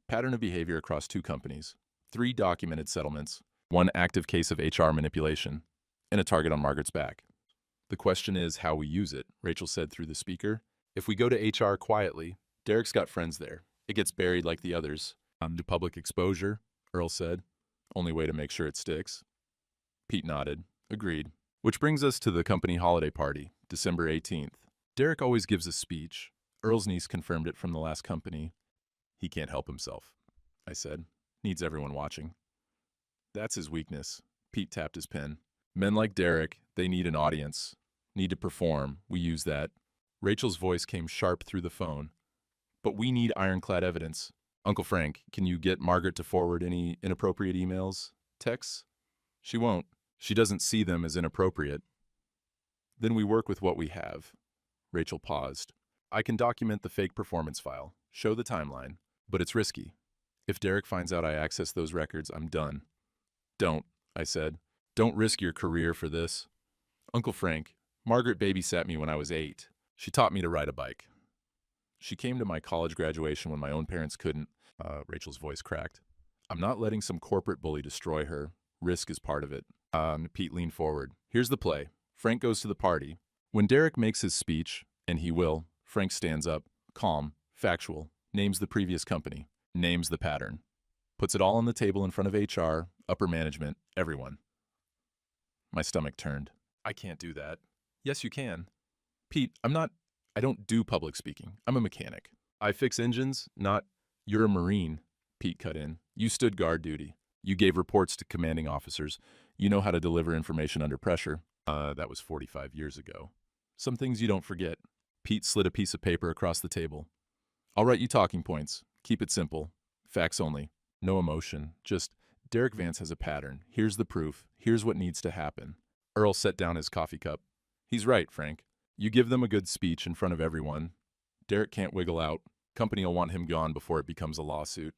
Pattern of behavior across 2 companies. 3 documented settlements. 1 active case of HR manipulation. And a target on Margaret's back. The question is how we use it, Rachel said through the speaker. If we go to HR quietly, Derek's got friends there. It gets buried like the others. To public exposure, Earl said. Only way to make sure it sticks. Pete nodded. Agreed. Which brings us to the company holiday party, December 18th. Derek always gives a speech. Earl's niece confirmed it from the last company. He can't help himself, I said. Needs everyone watching. That's his weakness. Pete tapped his pen. Men like Derek, they need an audience. Need to perform. We use that. Rachel's voice came sharp through the phone. But we need ironclad evidence. Uncle Frank, can you get Margaret to forward any inappropriate emails, texts? She won't. She doesn't see them as inappropriate. Then we work with what we have. Rachel paused. I can document the fake performance file, show the timeline, but it's risky. If Derek finds out I access those records, I'm done. Don't, I said. Don't risk your career for this. Uncle Frank, Margaret babysat me when I was 8. She taught me to ride a bike. She came to my college graduation when my own parents couldn't. Rachel's voice cracked. I'm not letting some corporate bully destroy her. Risk is part of it. Pete leaned forward. Here's the play. Frank goes to the party. When Derek makes his speech, and he will, Frank stands up, calm, factual, names the previous company, names the pattern, puts it all on the table in front of HR, upper management, everyone. My stomach turned. I can't do that. Yes, you can. Pete, I don't do public speaking. I'm a mechanic. I fix engines, not... You're a Marine, Pete cut in. You stood guard duty. You gave reports to commanding officers. You know how to deliver information under pressure. That was 45 years ago. Some things you don't forget. Pete slid a piece of paper across the table. I'll write you talking points. Keep it simple. Facts only. No emotion. Just, Derek Vance has a pattern. Here's the proof. Here's what needs to happen. Earl set down his coffee cup. He's right, Frank. You give them a good speech in front of everyone. Derek can't wiggle out. Company will want him gone before it becomes a lawsuit.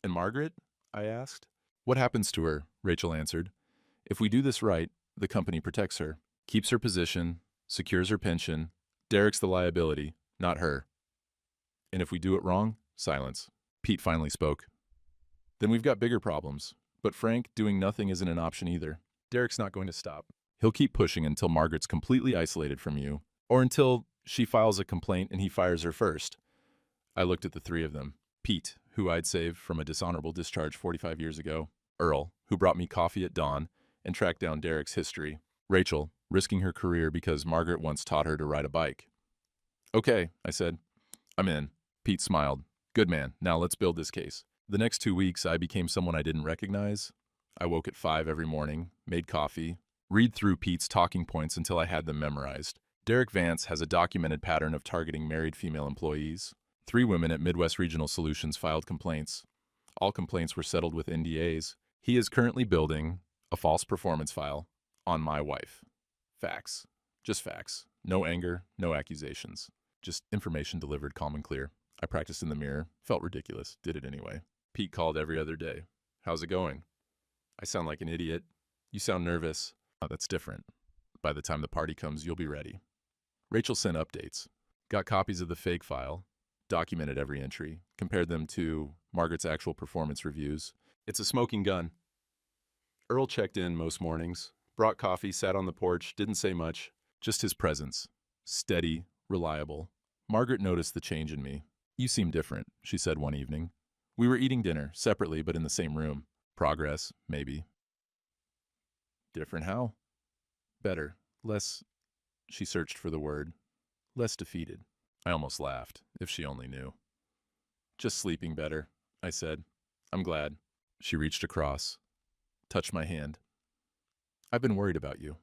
And Margaret? I asked. What happens to her? Rachel answered. If we do this right, the company protects her, keeps her position, secures her pension. Derek's the liability, not her. And if we do it wrong, silence. Pete finally spoke. Then we've got bigger problems. But Frank, doing nothing isn't an option either. Derek's not going to stop. He'll keep pushing until Margaret's completely isolated from you, or until she files a complaint and he fires her first. I looked at the 3 of them. Pete, who I'd saved from a dishonorable discharge 45 years ago. Earl, who brought me coffee at dawn and tracked down Derek's history. Rachel, risking her career because Margaret once taught her to ride a bike. Okay, I said. I'm in. Pete smiled. Good man. Now let's build this case. The next 2 weeks, I became someone I didn't recognize. I woke at 5 every morning, made coffee, read through Pete's talking points until I had them memorized. Derek Vance has a documented pattern of targeting married female employees. 3 women at Midwest Regional Solutions filed complaints. All complaints were settled with NDAs. He is currently building a false performance file on my wife. Facts. Just facts. No anger, no accusations. Just information delivered calm and clear. I practiced in the mirror. Felt ridiculous. Did it anyway. Pete called every other day. How's it going? I sound like an idiot. You sound nervous. Oh, that's different. By the time the party comes, you'll be ready. Rachel sent updates. Got copies of the fake file. Documented every entry. Compared them to Margaret's actual performance reviews. It's a smoking gun. Earl checked in most mornings. Brought coffee, sat on the porch, didn't say much. Just his presence. Steady, reliable. Margaret noticed the change in me. You seem different, she said one evening. We were eating dinner, separately but in the same room. Progress, maybe. Different how? Better. Less, she searched for the word. Less defeated. I almost laughed, if she only knew. Just sleeping better, I said. I'm glad. She reached across, touched my hand. I've been worried about you.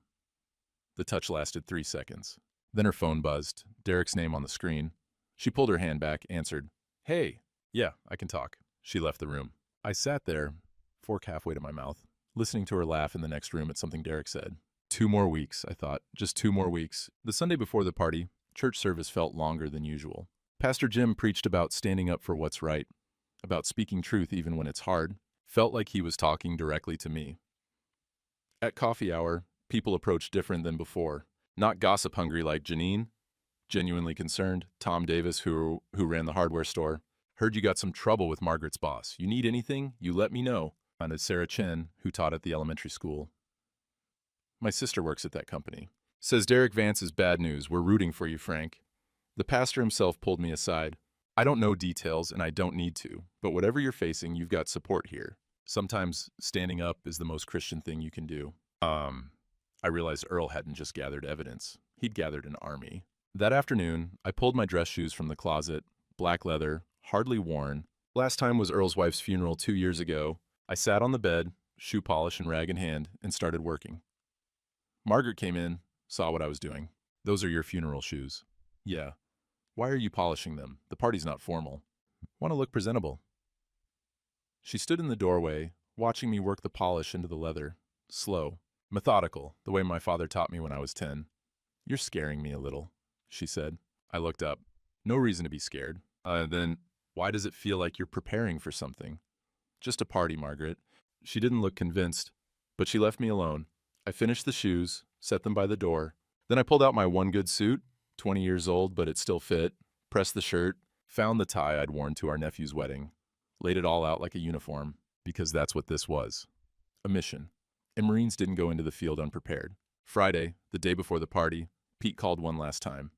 The touch lasted 3 seconds. Then her phone buzzed, Derek's name on the screen. She pulled her hand back, answered, Hey. Yeah, I can talk. She left the room. I sat there, fork halfway to my mouth, listening to her laugh in the next room at something Derek said. 2 more weeks, I thought. Just 2 more weeks. The Sunday before the party, church service felt longer than usual. Pastor Jim preached about standing up for what's right, about speaking truth even when it's hard. Felt like he was talking directly to me. At coffee hour, people approached different than before. Not gossip-hungry like Janine. Genuinely concerned, Tom Davis, who ran the hardware store. Heard you got some trouble with Margaret's boss. You need anything? You let me know. And Sarah Chen, who taught at the elementary school. My sister works at that company. Says Derek Vance is bad news. We're rooting for you, Frank. The pastor himself pulled me aside. I don't know details, and I don't need to. But whatever you're facing, you've got support here. Sometimes standing up is the most Christian thing you can do. I realized Earl hadn't just gathered evidence. He'd gathered an army. That afternoon, I pulled my dress shoes from the closet, black leather, hardly worn. Last time was Earl's wife's funeral 2 years ago. I sat on the bed, shoe polish and rag in hand, and started working. Margaret came in, saw what I was doing. Those are your funeral shoes. Yeah. Why are you polishing them? The party's not formal. Want to look presentable. She stood in the doorway, watching me work the polish into the leather. Slow. Methodical, the way my father taught me when I was 10. You're scaring me a little, she said. I looked up. No reason to be scared. Then, why does it feel like you're preparing for something? Just a party, Margaret. She didn't look convinced, but she left me alone. I finished the shoes, set them by the door. Then I pulled out my one good suit, 20 years old, but it still fit, pressed the shirt, found the tie I'd worn to our nephew's wedding, laid it all out like a uniform, because that's what this was. A mission. And Marines didn't go into the field unprepared. Friday, the day before the party, Pete called one last time.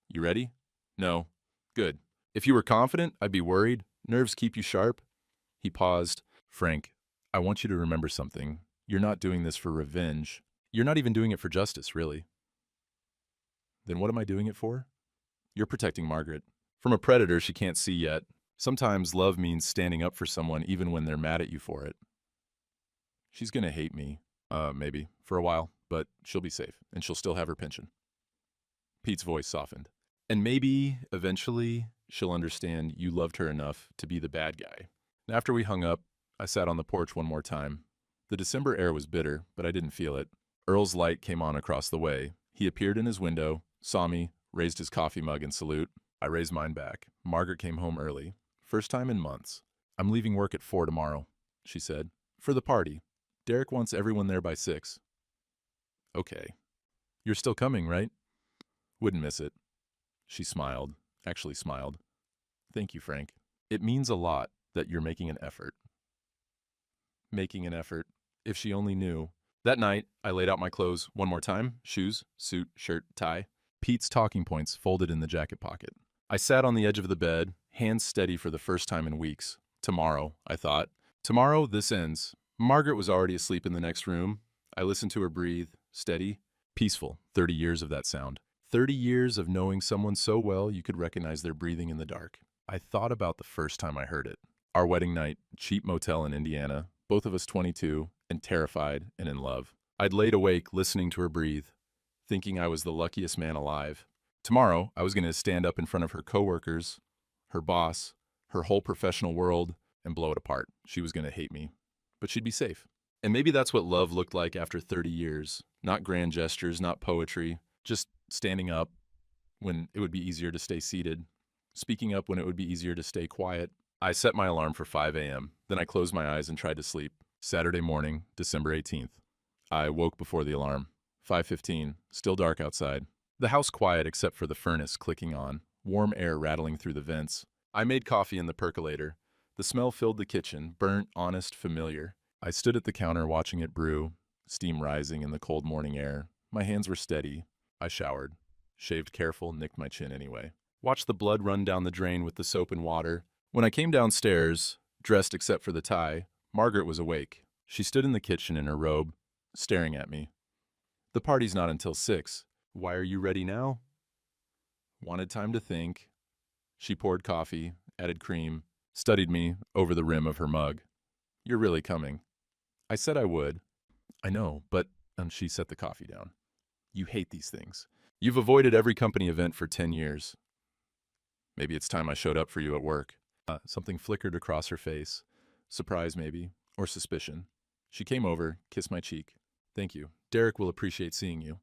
You ready? No. Good. If you were confident, I'd be worried. Nerves keep you sharp. He paused. Frank, I want you to remember something. You're not doing this for revenge. You're not even doing it for justice, really. Then what am I doing it for? You're protecting Margaret. From a predator she can't see yet. Sometimes love means standing up for someone even when they're mad at you for it. She's gonna hate me, maybe, for a while, but she'll be safe, and she'll still have her pension. Pete's voice softened. And maybe, eventually, she'll understand you loved her enough to be the bad guy. After we hung up, I sat on the porch one more time. The December air was bitter, but I didn't feel it. Earl's light came on across the way. He appeared in his window, saw me, raised his coffee mug in salute. I raised mine back. Margaret came home early. First time in months. I'm leaving work at 4 tomorrow, she said. For the party. Derek wants everyone there by 6. Okay. You're still coming, right? Wouldn't miss it. She smiled. Actually smiled. Thank you, Frank. It means a lot that you're making an effort. Making an effort. If she only knew. That night, I laid out my clothes one more time. Shoes, suit, shirt, tie. Pete's talking points folded in the jacket pocket. I sat on the edge of the bed, hands steady for the first time in weeks. Tomorrow, I thought. Tomorrow, this ends. Margaret was already asleep in the next room. I listened to her breathe, steady. Peaceful. 30 years of that sound. 30 years of knowing someone so well you could recognize their breathing in the dark. I thought about the first time I heard it. Our wedding night, cheap motel in Indiana, both of us 22, and terrified and in love. I'd laid awake listening to her breathe, thinking I was the luckiest man alive. Tomorrow, I was going to stand up in front of her coworkers, her boss, her whole professional world, and blow it apart. She was going to hate me, but she'd be safe. And maybe that's what love looked like after 30 years. Not grand gestures, not poetry, just standing up when it would be easier to stay seated, speaking up when it would be easier to stay quiet. I set my alarm for 5 a.m., then I closed my eyes and tried to sleep. Saturday morning, December 18th. I woke before the alarm. 5:15, still dark outside. The house quiet except for the furnace clicking on, warm air rattling through the vents. I made coffee in the percolator. The smell filled the kitchen, burnt, honest, familiar. I stood at the counter watching it brew, steam rising in the cold morning air. My hands were steady. I showered. Shaved careful, nicked my chin anyway. Watched the blood run down the drain with the soap and water. When I came downstairs, dressed except for the tie, Margaret was awake. She stood in the kitchen in her robe, staring at me. The party's not until 6. Why are you ready now? Wanted time to think. She poured coffee, added cream, studied me over the rim of her mug. You're really coming. I said I would. I know, but she set the coffee down. You hate these things. You've avoided every company event for 10 years. Maybe it's time I showed up for you at work. Something flickered across her face. Surprise, maybe, or suspicion. She came over, kissed my cheek. Thank you. Derek will appreciate seeing you.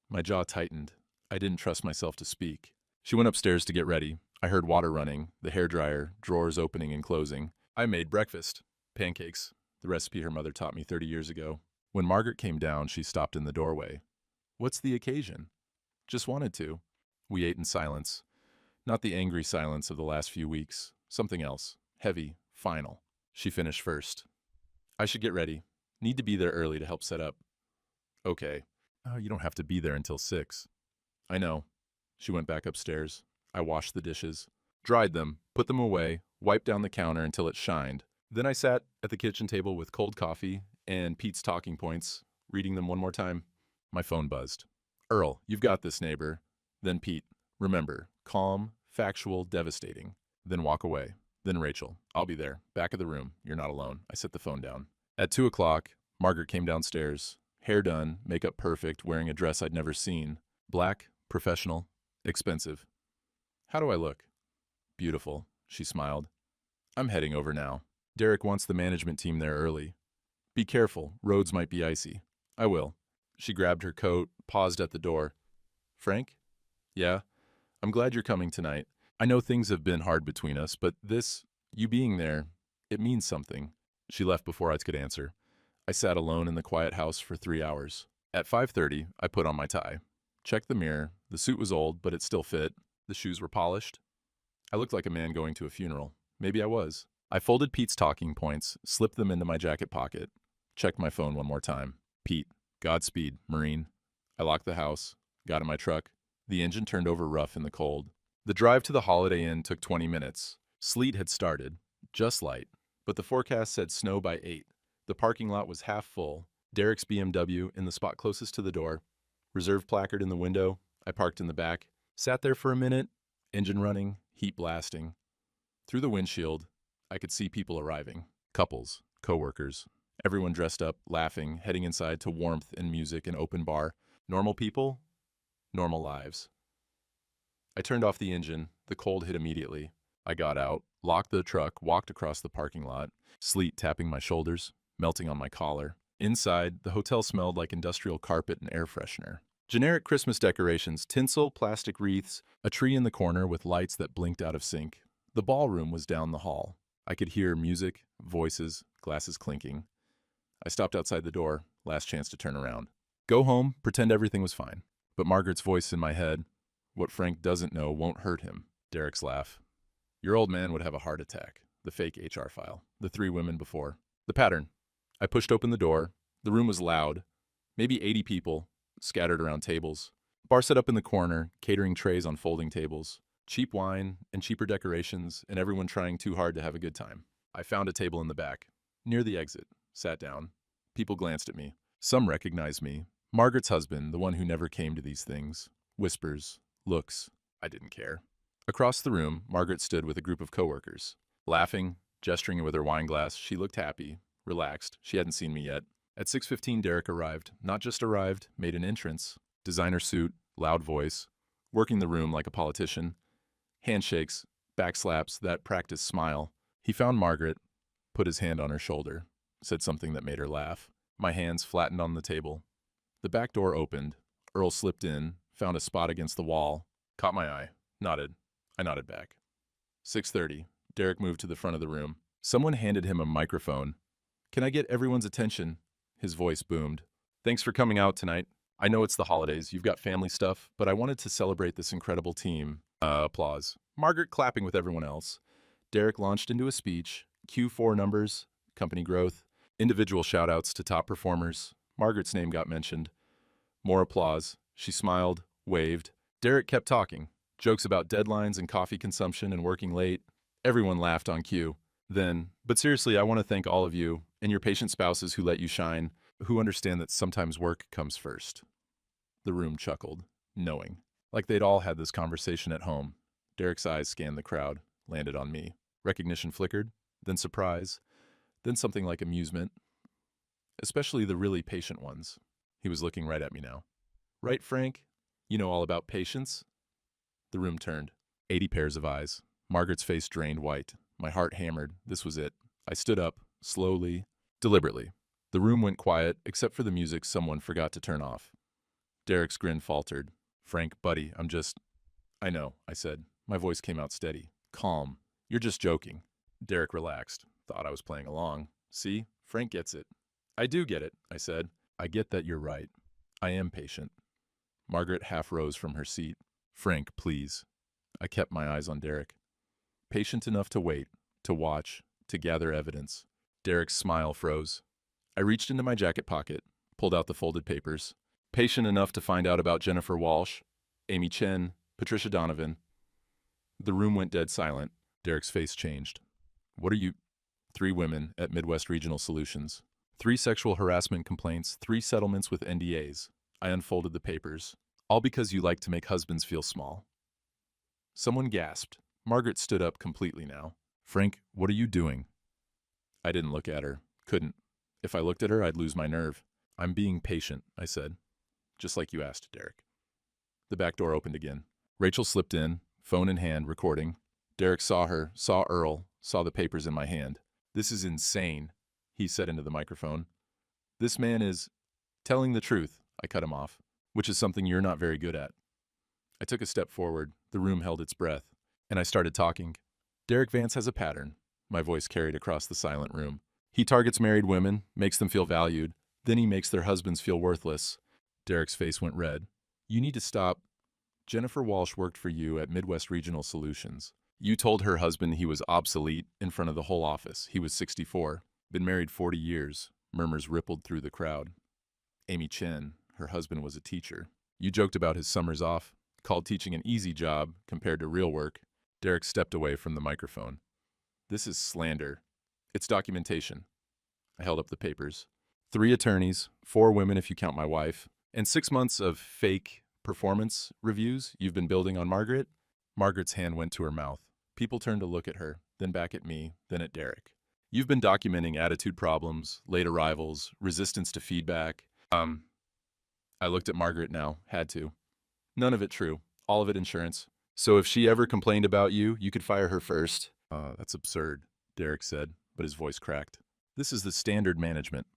My jaw tightened. I didn't trust myself to speak. She went upstairs to get ready. I heard water running, the hairdryer, drawers opening and closing. I made breakfast. Pancakes. The recipe her mother taught me 30 years ago. When Margaret came down, she stopped in the doorway. What's the occasion? Just wanted to. We ate in silence. Not the angry silence of the last few weeks. Something else. Heavy. Final. She finished first. I should get ready. Need to be there early to help set up. Okay. Oh, you don't have to be there until 6. I know. She went back upstairs. I washed the dishes, dried them, put them away, wiped down the counter until it shined. Then I sat at the kitchen table with cold coffee and Pete's talking points, reading them one more time. My phone buzzed. Earl, you've got this, neighbor. Then Pete. Remember, calm, factual, devastating. Then walk away. Then Rachel. I'll be there. Back of the room. You're not alone. I set the phone down. At 2 o'clock, Margaret came downstairs. Hair done, makeup perfect, wearing a dress I'd never seen. Black, professional, expensive. How do I look? Beautiful, she smiled. I'm heading over now. Derek wants the management team there early. Be careful, roads might be icy. I will. She grabbed her coat, paused at the door. Frank? Yeah? I'm glad you're coming tonight. I know things have been hard between us, but this, you being there, it means something. She left before I could answer. I sat alone in the quiet house for 3 hours. At 5:30, I put on my tie. Checked the mirror. The suit was old, but it still fit. The shoes were polished. I looked like a man going to a funeral. Maybe I was. I folded Pete's talking points, slipped them into my jacket pocket. Checked my phone one more time. Pete, Godspeed, Marine. I locked the house, got in my truck. The engine turned over rough in the cold. The drive to the Holiday Inn took 20 minutes. Sleet had started, just light, but the forecast said snow by 8. The parking lot was half full. Derek's BMW in the spot closest to the door. Reserve placard in the window. I parked in the back. Sat there for a minute. Engine running, heat blasting. Through the windshield, I could see people arriving. Couples, coworkers. Everyone dressed up, laughing, heading inside to warmth and music and open bar. Normal people, normal lives. I turned off the engine. The cold hit immediately. I got out, locked the truck, walked across the parking lot. Sleet tapping my shoulders, melting on my collar. Inside, the hotel smelled like industrial carpet and air freshener. Generic Christmas decorations, tinsel, plastic wreaths, a tree in the corner with lights that blinked out of sync. The ballroom was down the hall. I could hear music, voices, glasses clinking. I stopped outside the door, last chance to turn around. Go home, pretend everything was fine. But Margaret's voice in my head, what Frank doesn't know won't hurt him. Derek's laugh. Your old man would have a heart attack. The fake HR file. The 3 women before. The pattern. I pushed open the door. The room was loud. Maybe 80 people, scattered around tables. Bar set up in the corner, catering trays on folding tables. Cheap wine and cheaper decorations, and everyone trying too hard to have a good time. I found a table in the back, near the exit, sat down. People glanced at me. Some recognized me. Margaret's husband, the one who never came to these things. Whispers. Looks. I didn't care. Across the room, Margaret stood with a group of coworkers. Laughing, gesturing with her wine glass, she looked happy, relaxed. She hadn't seen me yet. At 6:15, Derek arrived. Not just arrived, made an entrance. Designer suit, loud voice, working the room like a politician. Handshakes, backslaps, that practiced smile. He found Margaret, put his hand on her shoulder, said something that made her laugh. My hands flattened on the table. The back door opened. Earl slipped in, found a spot against the wall, caught my eye, nodded. I nodded back. 6:30. Derek moved to the front of the room. Someone handed him a microphone. "Can I get everyone's attention?" His voice boomed. "Thanks for coming out tonight. I know it's the holidays, you've got family stuff, but I wanted to celebrate this incredible team." Applause. Margaret clapping with everyone else. Derek launched into a speech. Q4 numbers, company growth, individual shout-outs to top performers. Margaret's name got mentioned. More applause. She smiled, waved. Derek kept talking. Jokes about deadlines and coffee consumption and working late. Everyone laughed on cue. Then, "But seriously, I want to thank all of you and your patient spouses who let you shine, who understand that sometimes work comes first." The room chuckled, knowing. Like they'd all had this conversation at home. Derek's eyes scanned the crowd, landed on me. Recognition flickered, then surprise, then something like amusement. Especially the really patient ones. He was looking right at me now. "Right, Frank? You know all about patience?" The room turned. 80 pairs of eyes. Margaret's face drained white. My heart hammered. This was it. I stood up, slowly, deliberately. The room went quiet, except for the music someone forgot to turn off. Derek's grin faltered. "Frank, buddy, I know," I said. My voice came out steady. Calm. "You're just joking." Derek relaxed. Thought I was playing along. "See? Frank gets it." "I do get it," I said. "I get that you're right. I am patient." Margaret half rose from her seat. "Frank, please." I kept my eyes on Derek. Patient enough to wait, to watch, to gather evidence. Derek's smile froze. I reached into my jacket pocket, pulled out the folded papers. Patient enough to find out about Jennifer Walsh, Amy Chen, Patricia Donovan. The room went dead silent. Derek's face changed. "What are you—" 3 women at Midwest Regional Solutions. 3 sexual harassment complaints, 3 settlements with NDAs. I unfolded the papers. All because you like to make husbands feel small. Someone gasped. Margaret stood up completely now. "Frank, what are you doing?" I didn't look at her. Couldn't. If I looked at her, I'd lose my nerve. "I'm being patient," I said. "Just like you asked, Derek." The back door opened again. Rachel slipped in, phone in hand, recording. Derek saw her, saw Earl, saw the papers in my hand. "This is insane," he said into the microphone. "This man is telling the truth." I cut him off. "Which is something you're not very good at." I took a step forward. The room held its breath. And I started talking. "Derek Vance has a pattern." My voice carried across the silent room. "He targets married women, makes them feel valued. Then he makes their husbands feel worthless." Derek's face went red. "You need to stop. Jennifer Walsh worked for you at Midwest Regional Solutions. You told her husband he was obsolete in front of the whole office. He was 64. Been married 40 years. Murmurs rippled through the crowd. "Amy Chen, her husband was a teacher. You joked about his summers off, called teaching an easy job compared to real work." Derek stepped away from the microphone. "This is slander. It's documentation." I held up the papers. 3 attorneys, 4 women if you count my wife, and 6 months of fake performance reviews you've been building on Margaret. Margaret's hand went to her mouth. People turned to look at her, then back at me, then at Derek. "You've been documenting attitude problems, late arrivals, resistance to feedback." I looked at Margaret now, had to. "None of it true. All of it insurance. So if she ever complained about you, you could fire her first." That's absurd," Derek said, but his voice cracked. "This is the standard management."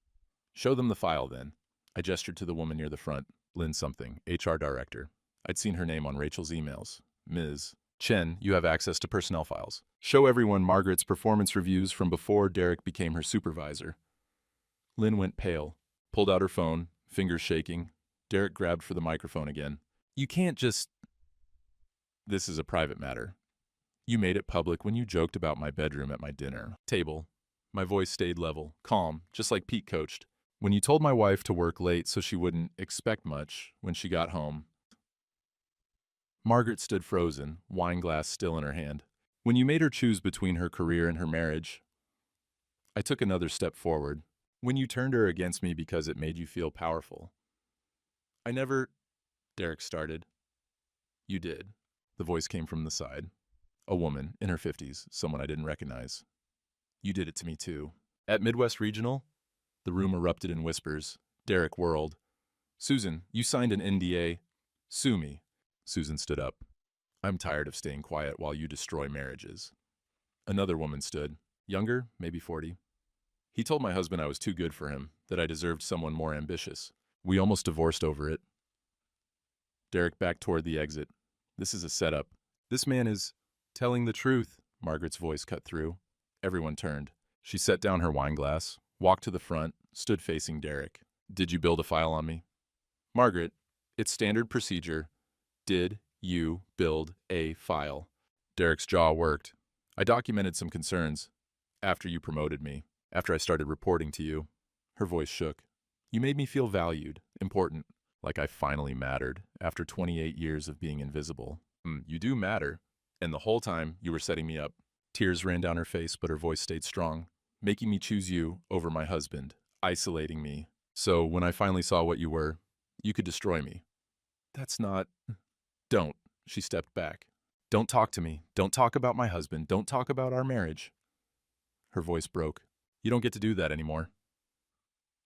"Show them the file, then." I gestured to the woman near the front, Lynn something, HR director. I'd seen her name on Rachel's emails. "Ms. Chen, you have access to personnel files. Show everyone Margaret's performance reviews from before Derek became her supervisor." Lynn went pale, pulled out her phone, fingers shaking. Derek grabbed for the microphone again. "You can't just—" "This is a private matter. You made it public when you joked about my bedroom at my dinner table." My voice stayed level, calm, just like Pete coached. "When you told my wife to work late so she wouldn't expect much when she got home." Margaret stood frozen, wine glass still in her hand. "When you made her choose between her career and her marriage." I took another step forward. "When you turned her against me because it made you feel powerful." I never, Derek started. You did. The voice came from the side. A woman, in her 50s, someone I didn't recognize. You did it to me too. At Midwest Regional, the room erupted in whispers. Derek whirled. Susan, you signed an NDA. Sue me. Susan stood up. I'm tired of staying quiet while you destroy marriages. Another woman stood. Younger, maybe 40. He told my husband I was too good for him, that I deserved someone more ambitious. We almost divorced over it. Derek backed toward the exit. This is a setup. This man is telling the truth, Margaret's voice cut through. Everyone turned. She set down her wine glass, walked to the front, stood facing Derek. Did you build a file on me? Margaret, it's standard procedure. Did you build a file? Derek's jaw worked. I documented some concerns. After you promoted me, after I started reporting to you. Her voice shook. You made me feel valued, important, like I finally mattered after 28 years of being invisible. You do matter. And the whole time, you were setting me up. Tears ran down her face, but her voice stayed strong, making me choose you over my husband, isolating me. So when I finally saw what you were, you could destroy me. That's not... Don't. She stepped back. Don't talk to me. Don't talk about my husband. Don't talk about our marriage. Her voice broke. You don't get to do that anymore.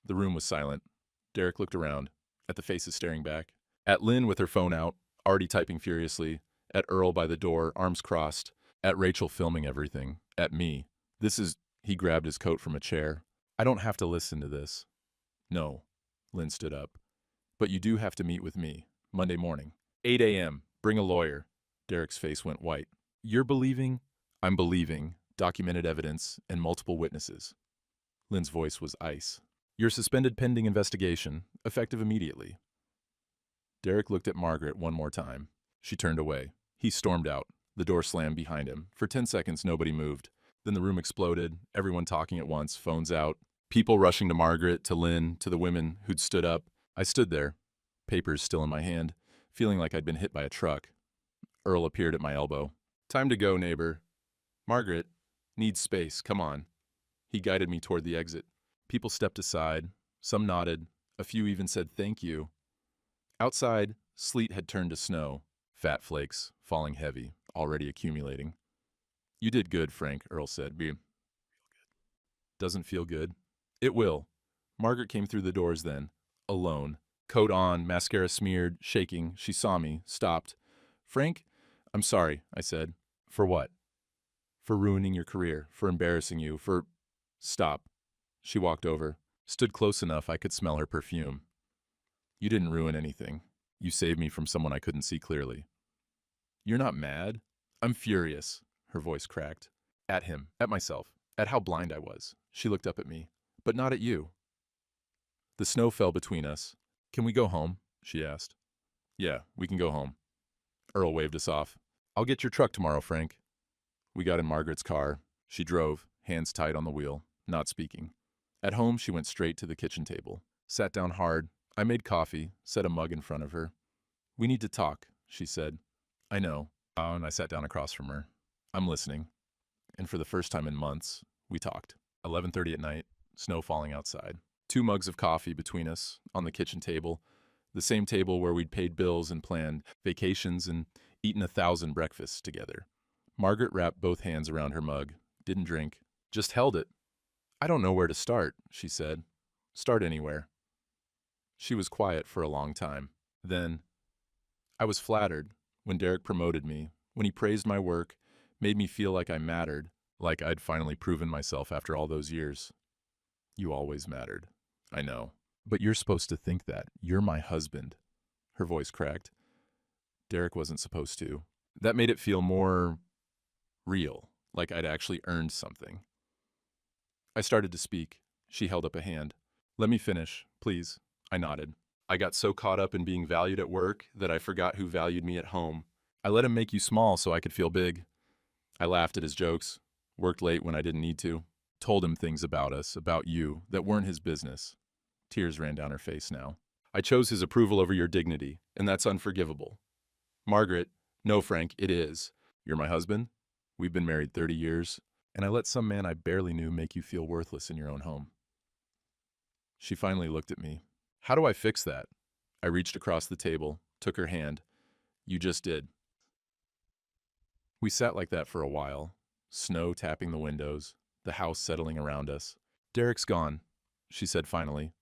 The room was silent. Derek looked around, at the faces staring back. At Lynn with her phone out, already typing furiously. At Earl by the door, arms crossed. At Rachel filming everything. At me. This is... He grabbed his coat from a chair. I don't have to listen to this. No. Lynn stood up. But you do have to meet with me. Monday morning. 8 a.m. Bring a lawyer. Derek's face went white. You're believing? I'm believing. Documented evidence and multiple witnesses. Lynn's voice was ice. You're suspended pending investigation, effective immediately. Derek looked at Margaret one more time. She turned away. He stormed out. The door slammed behind him. For 10 seconds, nobody moved. Then the room exploded, everyone talking at once, phones out. People rushing to Margaret, to Lynn, to the women who'd stood up. I stood there, papers still in my hand, feeling like I'd been hit by a truck. Earl appeared at my elbow. Time to go, neighbor. Margaret, needs space, come on. He guided me toward the exit. People stepped aside. Some nodded. A few even said thank you. Outside, sleet had turned to snow. Fat flakes, falling heavy, already accumulating. You did good, Frank, Earl said. Doesn't feel good? It will. Margaret came through the doors then, alone. Coat on, mascara smeared, shaking. She saw me, stopped. Frank, I'm sorry, I said. For what? For ruining your career, for embarrassing you, for... Stop. She walked over, stood close enough I could smell her perfume. You didn't ruin anything. You saved me from someone I couldn't see clearly. You're not mad? I'm furious. Her voice cracked. At him, at myself, at how blind I was. She looked up at me, but not at you. The snow fell between us. Can we go home? She asked. Yeah, we can go home. Earl waved us off. I'll get your truck tomorrow, Frank. We got in Margaret's car. She drove, hands tight on the wheel, not speaking. At home, she went straight to the kitchen table, sat down hard. I made coffee, set a mug in front of her. We need to talk, she said. I know. And I sat down across from her. I'm listening. And for the first time in months, we talked. 11:30 at night, snow falling outside. 2 mugs of coffee between us, on the kitchen table, the same table where we'd paid bills and planned vacations and eaten 1,000 breakfasts together. Margaret wrapped both hands around her mug, didn't drink, just held it. I don't know where to start, she said. Start anywhere. She was quiet for a long time. Then, I was flattered when Derek promoted me, when he praised my work, made me feel like I mattered, like I'd finally proven myself after all those years. You always mattered. I know. But you're supposed to think that. You're my husband. Her voice cracked. Derek wasn't supposed to. That made it feel more real, like I'd actually earned something. I started to speak. She held up a hand. Let me finish, please. I nodded. I got so caught up in being valued at work that I forgot who valued me at home. I let him make you small so I could feel big. I laughed at his jokes, worked late when I didn't need to, told him things about us, about you, that weren't his business. Tears ran down her face now. I chose his approval over your dignity, and that's unforgivable. Margaret, no, Frank, it is. You're my husband. We've been married 30 years, and I let some man I barely knew make you feel worthless in your own home. She finally looked at me. How do I fix that? I reached across the table, took her hand. You just did. We sat like that for a while, snow tapping the windows, the house settling around us. Derek's gone, she said finally.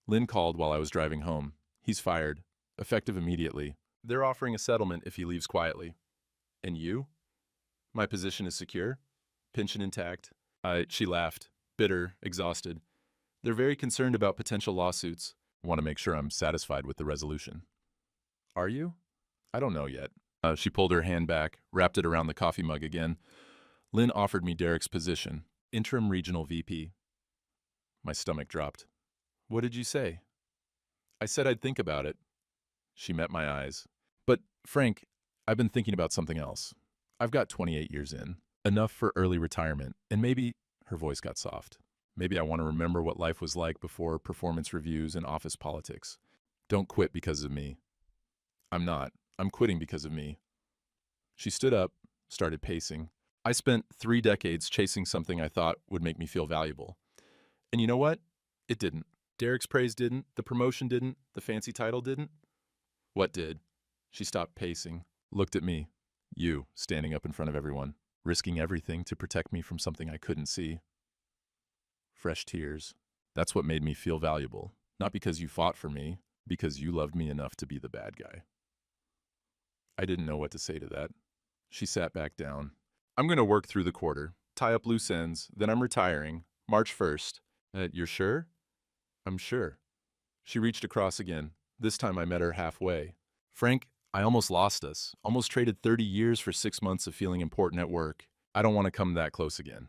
Lynn called while I was driving home. He's fired, effective immediately. They're offering a settlement if he leaves quietly. And you? My position is secure, pension intact. She laughed, bitter, exhausted. They're very concerned about potential lawsuits. Want to make sure I'm satisfied with the resolution. Are you? I don't know yet. She pulled her hand back, wrapped it around the coffee mug again. Lynn offered me Derek's position, interim regional VP. My stomach dropped. What did you say? I said I'd think about it. She met my eyes. But, Frank, I've been thinking about something else. I've got 28 years in, enough for early retirement, and maybe, her voice got soft, maybe I want to remember what life was like before performance reviews and office politics. Don't quit because of me. I'm not. I'm quitting because of me. She stood up, started pacing. I spent 3 decades chasing something I thought would make me feel valuable. And you know what? It didn't. Derek's praise didn't, the promotion didn't, the fancy title didn't. What did? She stopped pacing, looked at me. You, standing up in front of everyone, risking everything to protect me from something I couldn't see. Fresh tears. That's what made me feel valuable. Not because you fought for me, because you loved me enough to be the bad guy. I didn't know what to say to that. She sat back down. I'm going to work through the quarter, tie up loose ends, then I'm retiring, March 1st. You're sure? I'm sure. She reached across again. This time I met her halfway. Frank, I almost lost us. Almost traded 30 years for 6 months of feeling important at work. I don't want to come that close again.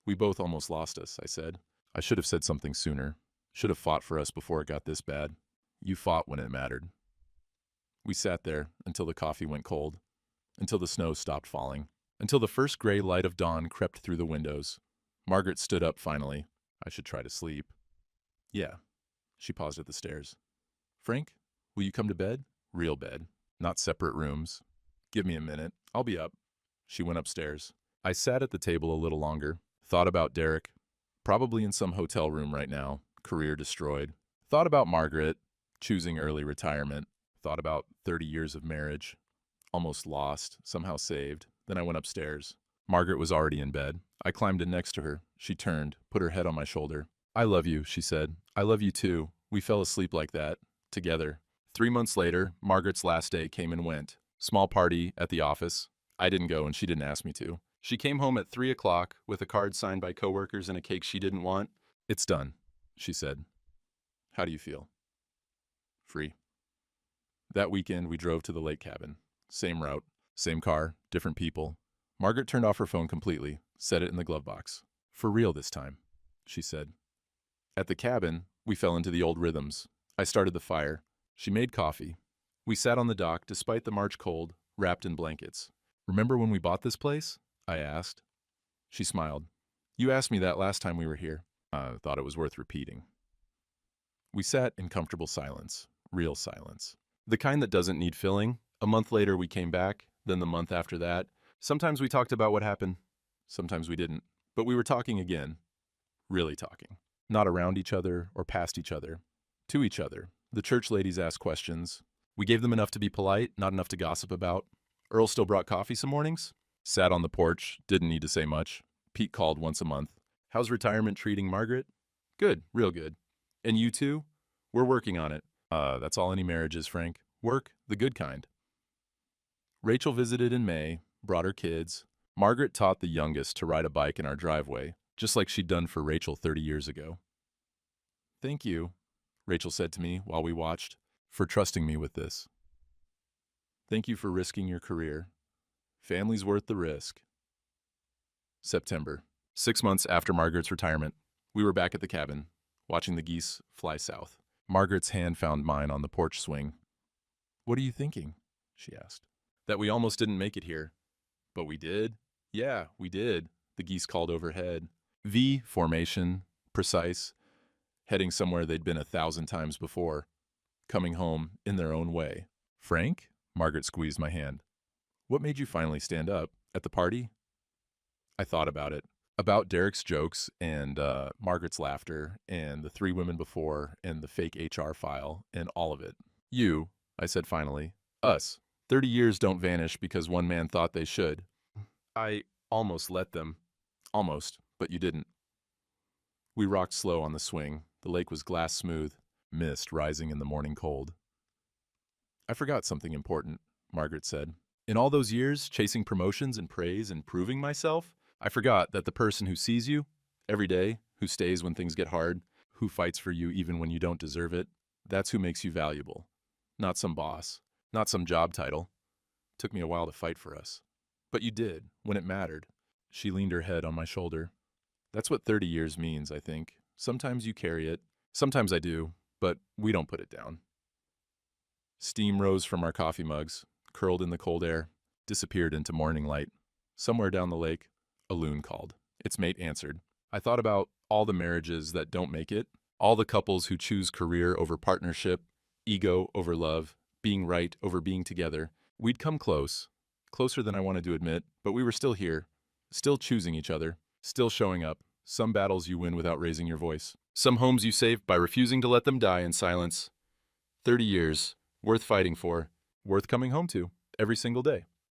We both almost lost us, I said. I should have said something sooner. Should have fought for us before it got this bad. You fought when it mattered. We sat there until the coffee went cold, until the snow stopped falling, until the first gray light of dawn crept through the windows. Margaret stood up finally. I should try to sleep. Yeah. She paused at the stairs. Frank, will you come to bed? Real bed, not separate rooms. Give me a minute. I'll be up. She went upstairs. I sat at the table a little longer, thought about Derek, probably in some hotel room right now, career destroyed. Thought about Margaret, choosing early retirement. Thought about 30 years of marriage, almost lost, somehow saved. Then I went upstairs. Margaret was already in bed. I climbed in next to her. She turned, put her head on my shoulder. I love you, she said. I love you too. We fell asleep like that, together. 3 months later, Margaret's last day came and went. Small party at the office. I didn't go and she didn't ask me to. She came home at 3 o'clock with a card signed by coworkers and a cake she didn't want. It's done, she said. How do you feel? Free. That weekend, we drove to the lake cabin. Same route, same car, different people. Margaret turned off her phone completely, set it in the glove box. For real this time, she said. At the cabin, we fell into the old rhythms. I started the fire. She made coffee. We sat on the dock despite the March cold, wrapped in blankets. Remember when we bought this place? I asked. She smiled. You asked me that last time we were here. I thought it was worth repeating. We sat in comfortable silence, real silence. The kind that doesn't need filling. A month later we came back, then the month after that. Sometimes we talked about what happened. Sometimes we didn't. But we were talking again. Really talking. Not around each other or past each other. To each other. The church ladies asked questions. We gave them enough to be polite, not enough to gossip about. Earl still brought coffee some mornings. Sat on the porch, didn't need to say much. Pete called once a month. How's retirement treating Margaret? Good, real good. And you too? We're working on it. That's all any marriage is, Frank. Work, the good kind. Rachel visited in May, brought her kids. Margaret taught the youngest to ride a bike in our driveway, just like she'd done for Rachel 30 years ago. Thank you, Rachel said to me while we watched, for trusting me with this. Thank you for risking your career. Family's worth the risk. September. 6 months after Margaret's retirement, we were back at the cabin, watching the geese fly south. Margaret's hand found mine on the porch swing. What are you thinking? She asked. That we almost didn't make it here. But we did? Yeah, we did, the geese called overhead. V formation, precise, heading somewhere they'd been 1,000 times before, coming home in their own way. Frank? Margaret squeezed my hand. What made you finally stand up? At the party? I thought about it. About Derek's jokes and Margaret's laughter and the 3 women before and the fake HR file and all of it. You, I said finally. Us. 30 years don't vanish because one man thought they should. I almost let them. Almost, but you didn't. We rocked slow on the swing. The lake was glass smooth, mist rising in the morning cold. I forgot something important, Margaret said. In all those years, chasing promotions and praise and proving myself, I forgot that the person who sees you every day, who stays when things get hard, who fights for you even when you don't deserve it, that's who makes you valuable. Not some boss, not some job title. Took me a while to fight for us. But you did, when it mattered. She leaned her head on my shoulder. That's what 30 years means, I think. Sometimes you carry it. Sometimes I do, but we don't put it down. Steam rose from our coffee mugs, curled in the cold air, disappeared into morning light. Somewhere down the lake, a loon called. Its mate answered. I thought about all the marriages that don't make it, all the couples who choose career over partnership, ego over love, being right over being together. We'd come close, closer than I wanted to admit, but we were still here, still choosing each other, still showing up. Some battles you win without raising your voice. Some homes you save by refusing to let them die in silence. 30 years, worth fighting for, worth coming home to every single day.